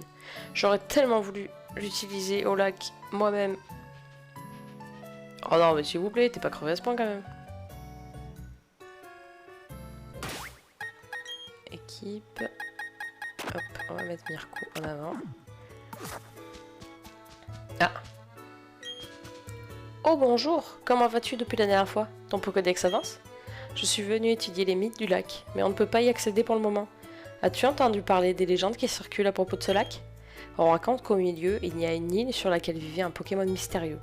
A: J'aurais tellement voulu l'utiliser au lac moi-même. Oh non, mais s'il vous plaît, t'es pas crevé à ce point quand même. Équipe. Hop, on va mettre Mirko en avant. Ah. Oh bonjour, comment vas-tu depuis la dernière fois? Ton Pokédex avance? Je suis venu étudier les mythes du lac, mais on ne peut pas y accéder pour le moment. As-tu entendu parler des légendes qui circulent à propos de ce lac? On raconte qu'au milieu, il y a une île sur laquelle vivait un Pokémon mystérieux.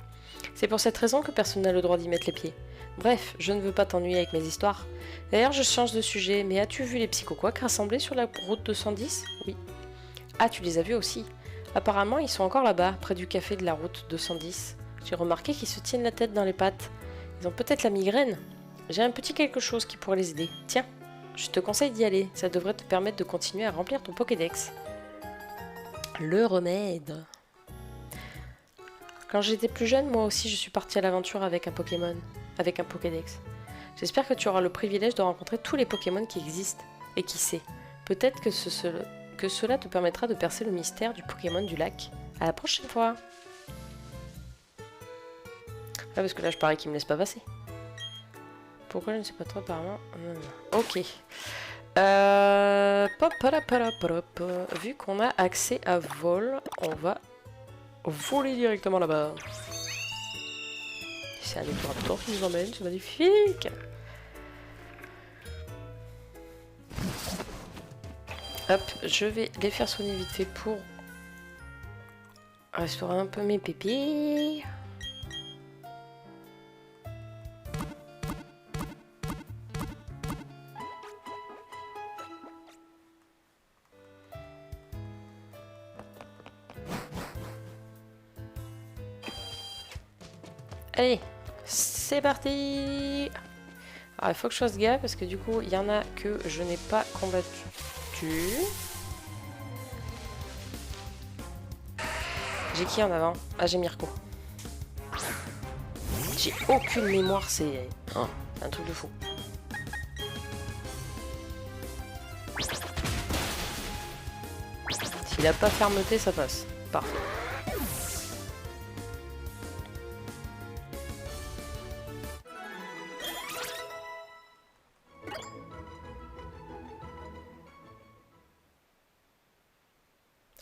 A: C'est pour cette raison que personne n'a le droit d'y mettre les pieds. Bref, je ne veux pas t'ennuyer avec mes histoires. D'ailleurs, je change de sujet, mais as-tu vu les psychoquacks rassemblés sur la route 210? Oui. Ah, tu les as vus aussi. Apparemment, ils sont encore là-bas, près du café de la route 210. J'ai remarqué qu'ils se tiennent la tête dans les pattes. Ils ont peut-être la migraine. J'ai un petit quelque chose qui pourrait les aider. Tiens, je te conseille d'y aller. Ça devrait te permettre de continuer à remplir ton Pokédex. Le remède. Quand j'étais plus jeune, moi aussi, je suis partie à l'aventure avec un Pokémon, avec un Pokédex. J'espère que tu auras le privilège de rencontrer tous les Pokémon qui existent. Et qui sait, peut-être que, cela te permettra de percer le mystère du Pokémon du lac. À la prochaine fois. Ah, parce que là, je parie qu'il me laisse pas passer. Pourquoi je ne sais pas trop, apparemment. Ok. Vu qu'on a accès à vol, on va voler directement là-bas. C'est un Ectoraptor qui nous emmène, c'est magnifique. Hop, je vais les faire soigner vite fait pour restaurer un peu mes pépés. Allez, c'est parti. Alors, il faut que je fasse gaffe parce que du coup, il y en a que je n'ai pas combattu. J'ai qui en avant? Ah, j'ai Mirko. J'ai aucune mémoire, c'est un truc de fou. S'il a pas fermeté, ça passe. Parfait.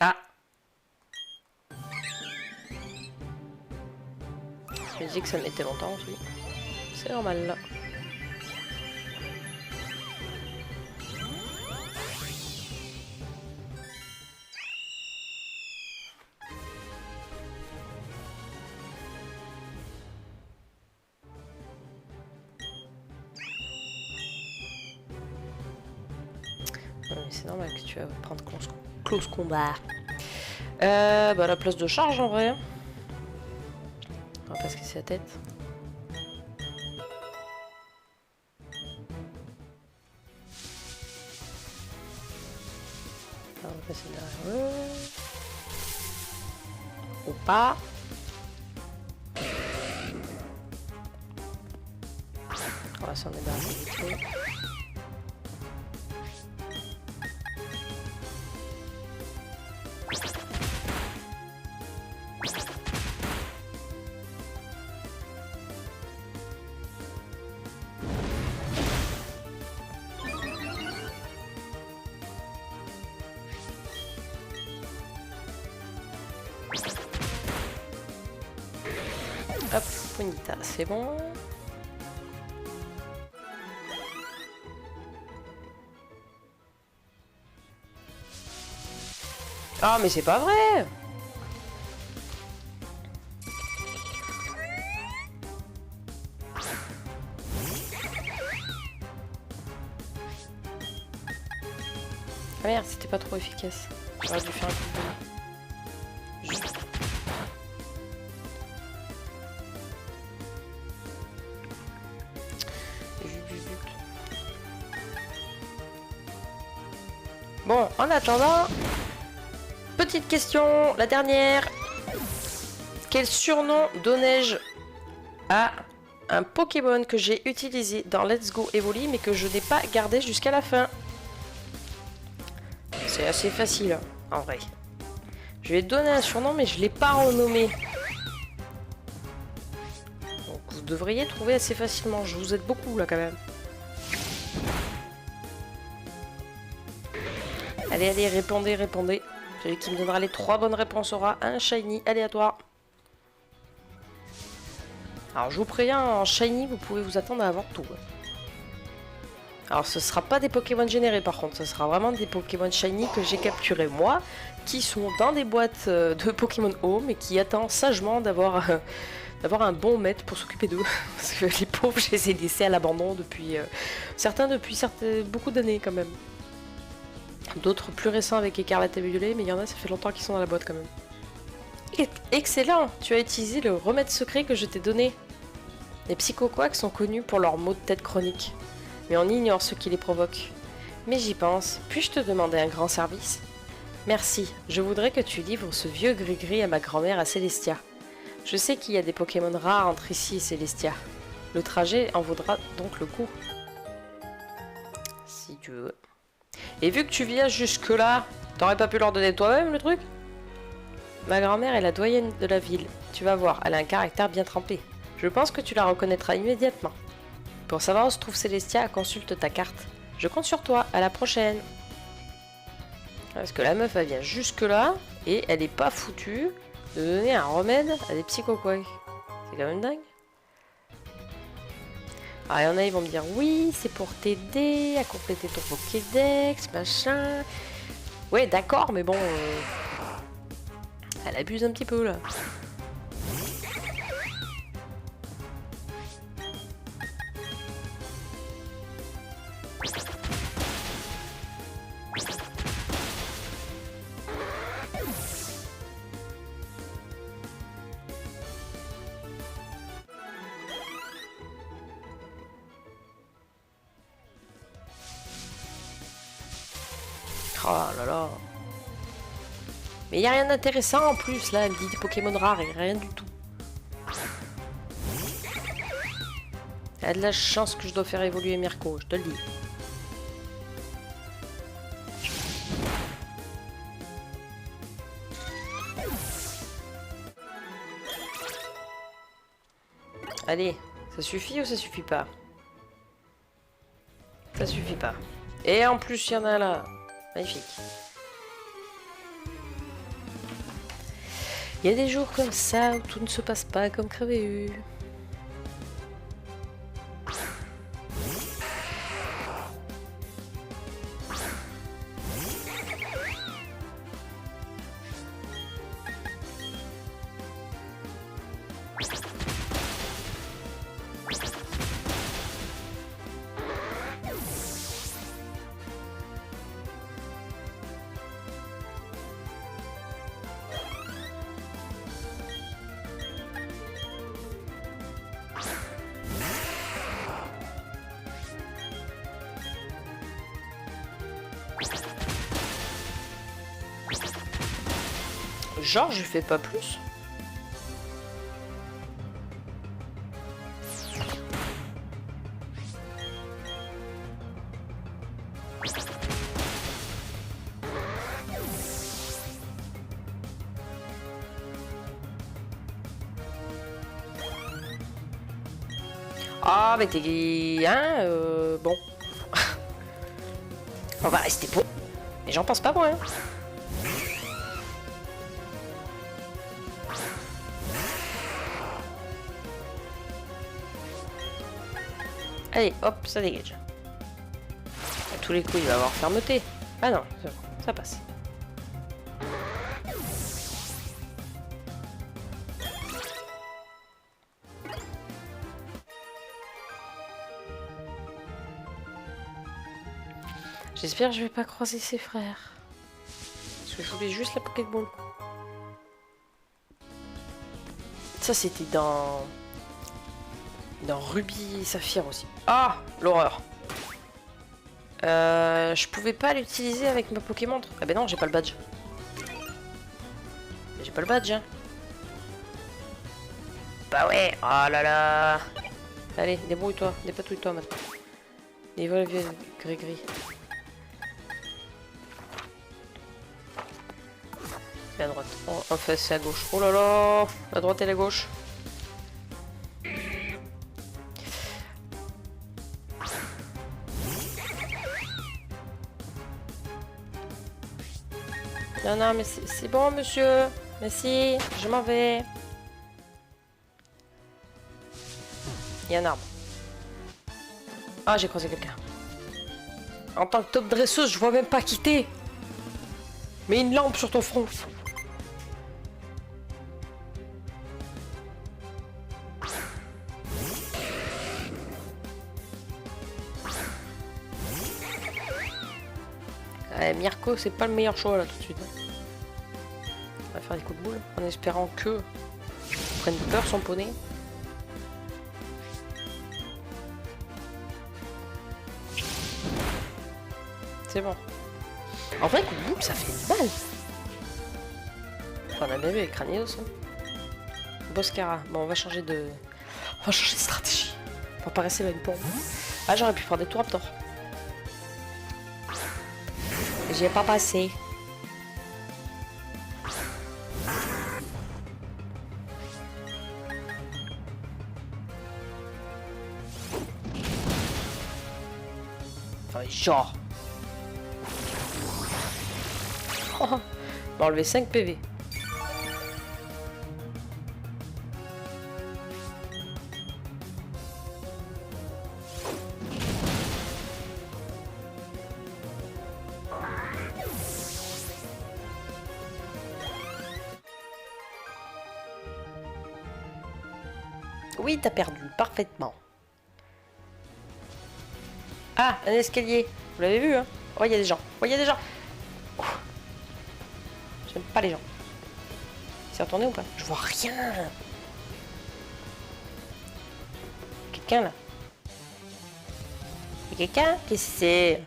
A: Ah! Je me dis que ça mettait longtemps aussi. C'est normal là. C'est normal que tu vas prendre close combat. Bah la place de charge en vrai. On va pas se casser la tête. On va passer derrière eux. Ou pas. On va s'en débarrasser vite fait. Hop, Ponyta, c'est bon. Ah, mais c'est pas vrai! Ah merde, c'était pas trop efficace. J'aurais dû faire un coup de boule. Bon, en attendant, petite question, la dernière. Quel surnom donnais-je à un Pokémon que j'ai utilisé dans Let's Go Evoli mais que je n'ai pas gardé jusqu'à la fin? C'est assez facile, hein, en vrai. Je lui ai donné un surnom mais je ne l'ai pas renommé. Donc vous devriez trouver assez facilement. Je vous aide beaucoup là quand même. Allez, allez, répondez, répondez. Celui qui me donnera les 3 bonnes réponses aura un shiny aléatoire. Alors je vous préviens, en shiny, vous pouvez vous attendre à avoir tout. Alors ce sera pas des Pokémon générés par contre, ce sera vraiment des Pokémon shiny que j'ai capturés moi, qui sont dans des boîtes de Pokémon Home et qui attendent sagement d'avoir un bon maître pour s'occuper d'eux. Parce que les pauvres, je les ai laissés à l'abandon depuis... certains depuis beaucoup d'années quand même. D'autres plus récents avec Écarlate et Violet, mais il y en a, ça fait longtemps qu'ils sont dans la boîte quand même. Excellent! Tu as utilisé le remède secret que je t'ai donné. Les psychoquacks sont connus pour leurs maux de tête chroniques, mais on ignore ce qui les provoque. Mais j'y pense, puis-je te demander un grand service? Merci, je voudrais que tu livres ce vieux gris-gris à ma grand-mère à Célestia. Je sais qu'il y a des Pokémon rares entre ici et Célestia. Le trajet en vaudra donc le coup. Si tu veux. Et vu que tu viens jusque-là, t'aurais pas pu leur donner toi-même le truc? Ma grand-mère est la doyenne de la ville. Tu vas voir, elle a un caractère bien trempé. Je pense que tu la reconnaîtras immédiatement. Pour savoir où se trouve Célestia, consulte ta carte. Je compte sur toi, à la prochaine. Parce que la meuf, elle vient jusque-là, et elle est pas foutue de donner un remède à des psychoquacks. C'est quand même dingue. Alors, il y en a, ils vont me dire, oui, c'est pour t'aider à compléter ton Pokédex, machin. Ouais, d'accord, mais bon... elle abuse un petit peu, là. Oh là là. Mais il n'y a rien d'intéressant en plus là, elle dit des Pokémon rares et rien du tout. Elle a de la chance que je dois faire évoluer Mirko, je te le dis. Allez, ça suffit ou ça suffit pas? Ça suffit pas. Et en plus, il y en a là. Magnifique. Il y a des jours comme ça où tout ne se passe pas comme prévu. Genre, je fais pas plus. Ah, mais t'es... Hein, bon. On va rester pour... Mais j'en pense pas moins. Hein. Allez, hop, ça dégage. À tous les coups, il va avoir fermeté. Ah non, c'est bon, ça passe. J'espère que je vais pas croiser ses frères. Parce que je voulais juste la Pokéball. Ça c'était dans Ruby et Saphir aussi. Ah, l'horreur. Je pouvais pas l'utiliser avec ma Pokémontre. Ah ben non, j'ai pas le badge. J'ai pas le badge. Hein. Bah ouais, oh là là. Allez, débrouille-toi, dépatouille-toi maintenant. Et voilà, gris-gris. Et à droite. Oh, enfin, c'est à gauche. Oh là là, la droite et la gauche. Non, non, mais c'est bon, monsieur. Merci, je m'en vais. Il y a un arbre. Ah, j'ai croisé quelqu'un. En tant que top dresseuse, je vois même pas quitter. Mets une lampe sur ton front. Mirko, c'est pas le meilleur choix là tout de suite. On va faire des coups de boule en espérant que prenne peur son poney. C'est bon. En vrai, coup de boule, ça fait mal. Enfin, on a bien vu avec Cranios. Hein. Boscara. Bon, on va changer de... On va changer de stratégie. On va pas rester là une pompe. Ah, j'aurais pu prendre des tours Raptor. J'y ai pas passé. Enfin, genre. Oh, on va enlever 5 PV. Oui, t'as perdu, parfaitement. Ah, un escalier. Vous l'avez vu, hein? Oh, il y a des gens. Oh, il y a des gens. Oh. J'aime pas les gens. C'est retourné ou pas? Je vois rien. Quelqu'un, là? Il y a quelqu'un? Qu'est-ce que c'est?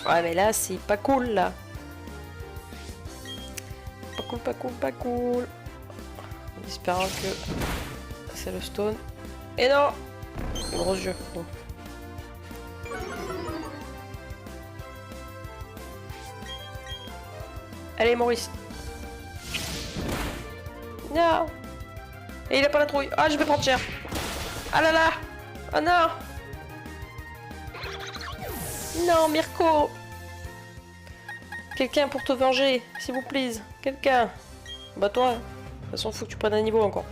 A: Ouais, mais là, c'est pas cool, là. Pas cool, pas cool, pas cool. En espérant que c'est le stone. Et non! Gros jeu. Bon. Allez, Maurice. Non! Et il a pas la trouille. Ah, je vais prendre cher. Ah là là! Ah non! Non, Mirko! Quelqu'un pour te venger, s'il vous plaît. Quelqu'un. Bah toi, de toute façon, faut que tu prennes un niveau encore.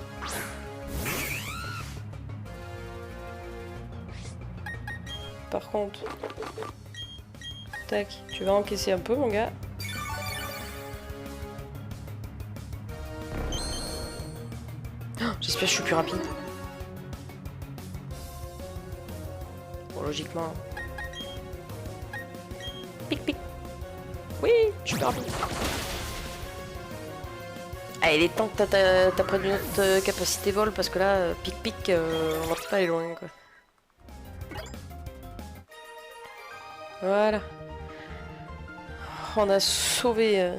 A: Par contre... Tac, tu vas encaisser un peu, mon gars. Oh, j'espère que je suis plus rapide. Bon, logiquement... Pic pic. Oui, je suis rapide. Allez, il est temps que t'as pris notre capacité vol parce que là, pic pic, on va pas aller loin quoi. Voilà. On a sauvé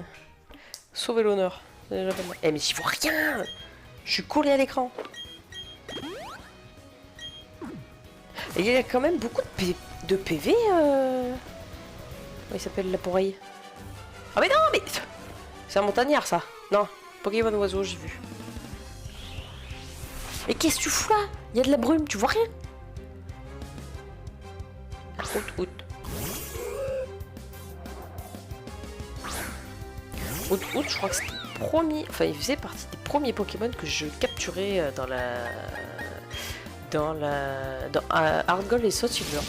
A: sauvé l'honneur. Eh mais j'y vois rien. Je suis collé à l'écran. Et il y a quand même beaucoup de PV. Il s'appelle la poreille. Ah mais non, mais... C'est un montagnard, ça. Non, Pokémon oiseau, j'ai vu. Mais qu'est-ce que tu fous là? Il y a de la brume, tu vois rien? Out. Out, je crois que c'était le premier... Enfin, il faisait partie des premiers Pokémon que je capturais dans Hard Gold et Soul Silver.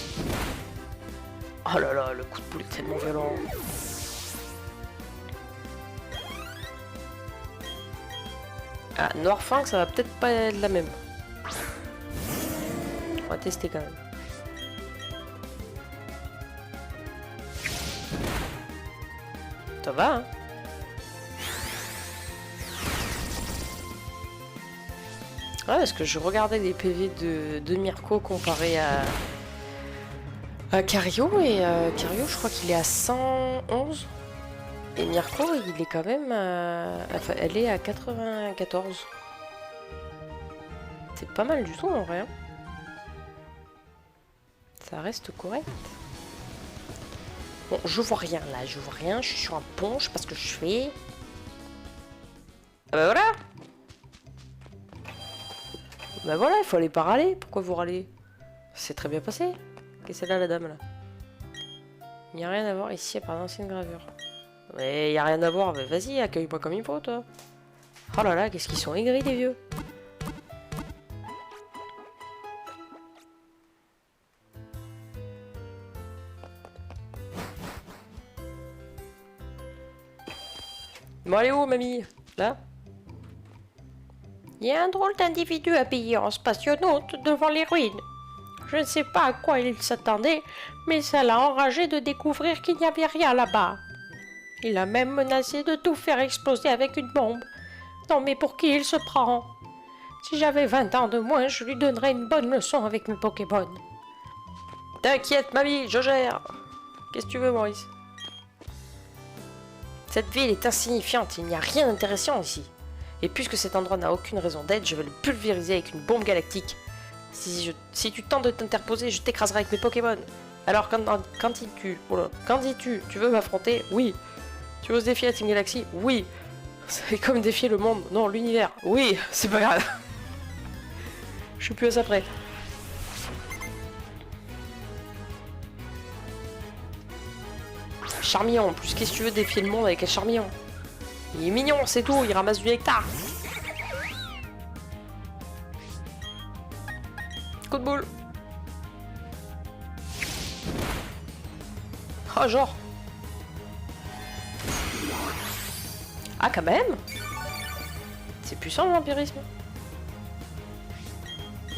A: Oh là là, le coup de boule est tellement violent. Ah, Noirfang, ça va peut-être pas être la même. On va tester quand même. Ça va, hein? Ouais, parce que je regardais les PV de Mirko comparé à Cario, et Cario, je crois qu'il est à 111. Et Mirko, il est quand même enfin, elle est à 94. C'est pas mal du tout en vrai. Hein. Ça reste correct. Bon, je vois rien là, je vois rien. Je suis sur un pont, je sais pas ce que je fais. Ah bah voilà! Bah voilà, il faut aller pas râler. Pourquoi vous râlez? C'est très bien passé. Qu'est-ce que c'est là, la dame là? Il n'y a rien à voir ici à part d'anciennes gravures. Mais il n'y a rien à voir, mais vas-y, accueille-moi comme il faut, toi. Oh là là, qu'est-ce qu'ils sont aigris, les vieux. Bon, allez où, mamie? Là? Il y a un drôle d'individu habillé en spationaute devant les ruines. Je ne sais pas à quoi il s'attendait, mais ça l'a enragé de découvrir qu'il n'y avait rien là-bas. Il a même menacé de tout faire exploser avec une bombe. Non mais pour qui il se prend? Si j'avais 20 ans de moins, je lui donnerais une bonne leçon avec mes Pokémon. T'inquiète, mamie, je gère. Qu'est-ce que tu veux, Maurice? Cette ville est insignifiante, il n'y a rien d'intéressant ici. Et puisque cet endroit n'a aucune raison d'être, je vais le pulvériser avec une bombe galactique. Si tu tentes de t'interposer, je t'écraserai avec mes Pokémon. Alors, quand dis-tu? Tu veux m'affronter? Oui. Tu oses défier la Team Galaxy? Oui. C'est comme défier le monde. Non, l'univers. Oui, c'est pas grave. Je suis plus à ça près. Charmillon, en plus, qu'est-ce que tu veux défier le monde avec un Charmillon? Il est mignon, c'est tout, il ramasse du nectar. Coup de boule. Oh, genre. Ah, quand même. C'est puissant, le vampirisme.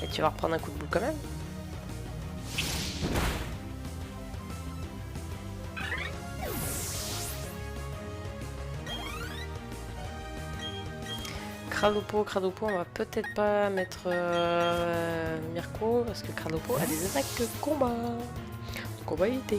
A: Et tu vas reprendre un coup de boule quand même. Cradopo, on va peut-être pas mettre Mirko parce que Cradopo a des attaques de combat. Donc on va éviter.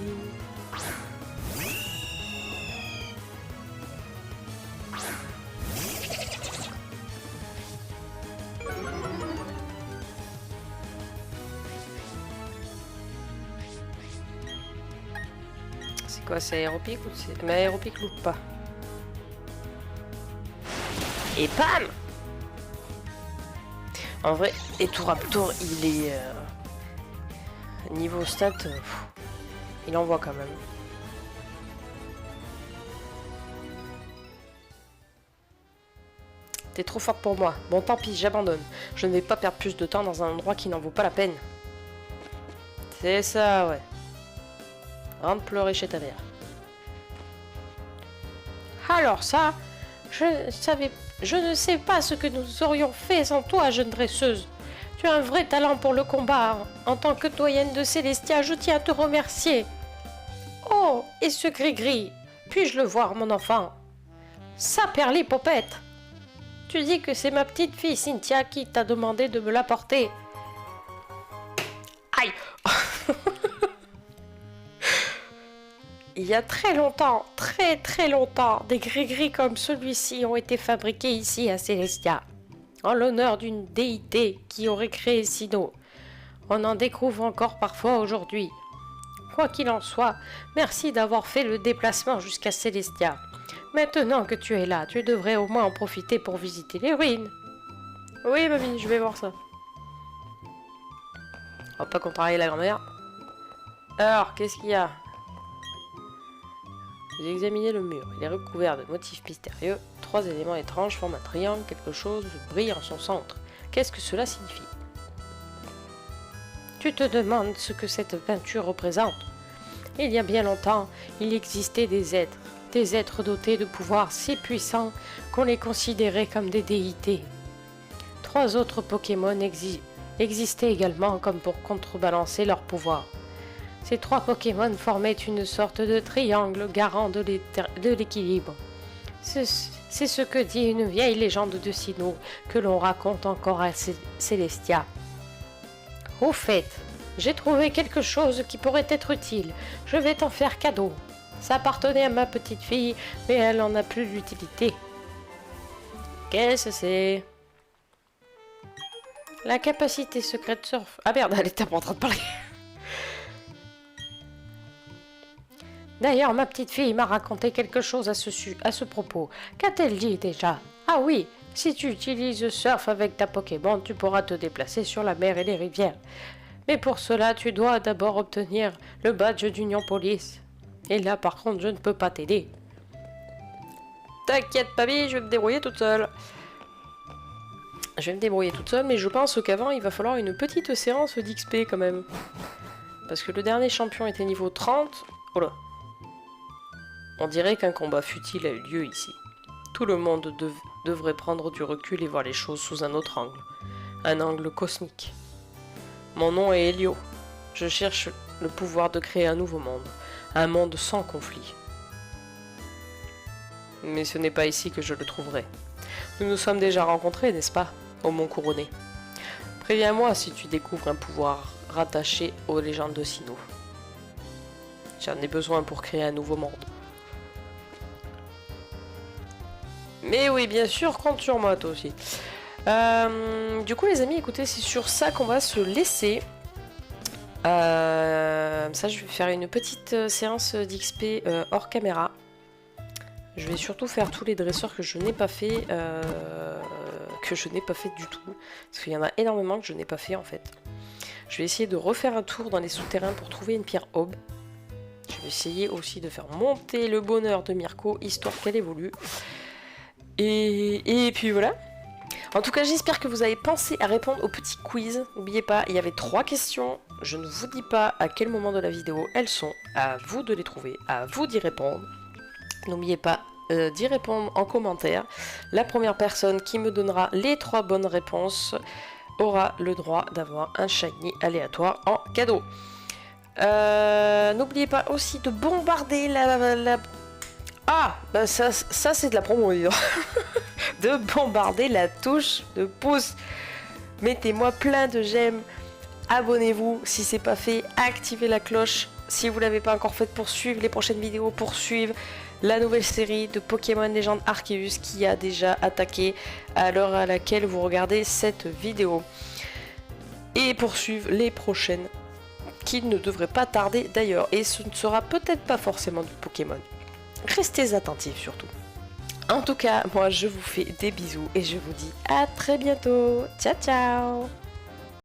A: C'est quoi, c'est aéropique ou c'est... Mais aéropique loupe pas. Et bam! En vrai, Eturaptor, il est... niveau stat, il envoie quand même. T'es trop forte pour moi. Bon, tant pis, j'abandonne. Je ne vais pas perdre plus de temps dans un endroit qui n'en vaut pas la peine. C'est ça, ouais. Rentre pleurer chez ta mère. Alors ça, je ne sais pas ce que nous aurions fait sans toi, jeune dresseuse. Tu as un vrai talent pour le combat. En tant que doyenne de Célestia, je tiens à te remercier. Oh, et ce gris-gris, puis-je le voir, mon enfant? Ça, Perlipopette. Tu dis que c'est ma petite fille Cynthia qui t'a demandé de me l'apporter. Aïe. Il y a très longtemps, très longtemps, des gris-gris comme celui-ci ont été fabriqués ici à Célestia, en l'honneur d'une déité qui aurait créé Sinnoh. On en découvre encore parfois aujourd'hui. Quoi qu'il en soit, merci d'avoir fait le déplacement jusqu'à Célestia. Maintenant que tu es là, tu devrais au moins en profiter pour visiter les ruines. Oui, mamie, je vais voir ça. On va pas contrarier la grand-mère. Alors, qu'est-ce qu'il y a? Vous examinez le mur. Il est recouvert de motifs mystérieux. 3 éléments étranges forment un triangle. Quelque chose brille en son centre. Qu'est-ce que cela signifie? Tu te demandes ce que cette peinture représente. Il y a bien longtemps, il existait des êtres dotés de pouvoirs si puissants qu'on les considérait comme des déités. 3 autres Pokémon existaient également comme pour contrebalancer leur pouvoir. Ces 3 Pokémon formaient une sorte de triangle garant de l'équilibre. C'est ce que dit une vieille légende de Sinnoh que l'on raconte encore à Célestia. Au fait, j'ai trouvé quelque chose qui pourrait être utile. Je vais t'en faire cadeau. Ça appartenait à ma petite fille, mais elle en a plus d'utilité. Qu'est-ce que c'est? La capacité secrète surf. Ah merde, elle était pas en train de parler. D'ailleurs, ma petite fille m'a raconté quelque chose à ce propos. Qu'a-t-elle dit déjà? Ah oui, si tu utilises Surf avec ta Pokémon, tu pourras te déplacer sur la mer et les rivières. Mais pour cela, tu dois d'abord obtenir le badge d'Union Police. Et là, par contre, je ne peux pas t'aider. T'inquiète, papy, je vais me débrouiller toute seule. Je vais me débrouiller toute seule, mais je pense qu'avant, il va falloir une petite séance d'XP quand même. Parce que le dernier champion était niveau 30. Oh là. On dirait qu'un combat futile a eu lieu ici. Tout le monde devrait prendre du recul et voir les choses sous un autre angle. Un angle cosmique. Mon nom est Helio. Je cherche le pouvoir de créer un nouveau monde. Un monde sans conflit. Mais ce n'est pas ici que je le trouverai. Nous nous sommes déjà rencontrés, n'est-ce pas, au Mont Couronné? Préviens-moi si tu découvres un pouvoir rattaché aux légendes de Sinnoh. J'en ai besoin pour créer un nouveau monde. Mais oui, bien sûr, compte sur moi, toi aussi. Du coup, les amis, écoutez, c'est sur ça qu'on va se laisser. Ça, je vais faire une petite séance d'XP hors caméra. Je vais surtout faire tous les dresseurs que je n'ai pas fait, du tout. Parce qu'il y en a énormément que je n'ai pas fait, en fait. Je vais essayer de refaire un tour dans les souterrains pour trouver une pierre aube. Je vais essayer aussi de faire monter le bonheur de Mirko, histoire qu'elle évolue. Et puis voilà. En tout cas, j'espère que vous avez pensé à répondre au petit quiz. N'oubliez pas, il y avait 3 questions. Je ne vous dis pas à quel moment de la vidéo elles sont. À vous de les trouver, à vous d'y répondre. N'oubliez pas d'y répondre en commentaire. La première personne qui me donnera les 3 bonnes réponses aura le droit d'avoir un shiny aléatoire en cadeau. N'oubliez pas aussi de bombarder la... Ah, bah ça c'est de la promo, dis donc. De bombarder la touche de pouce. Mettez-moi plein de j'aime. Abonnez-vous si c'est pas fait. Activez la cloche si vous l'avez pas encore fait pour suivre les prochaines vidéos, pour suivre la nouvelle série de Pokémon Légende Arceus qui a déjà attaqué à l'heure à laquelle vous regardez cette vidéo. Et poursuivre les prochaines qui ne devraient pas tarder d'ailleurs. Et ce ne sera peut-être pas forcément du Pokémon. Restez attentifs surtout. En tout cas, moi je vous fais des bisous et je vous dis à très bientôt. Ciao ciao.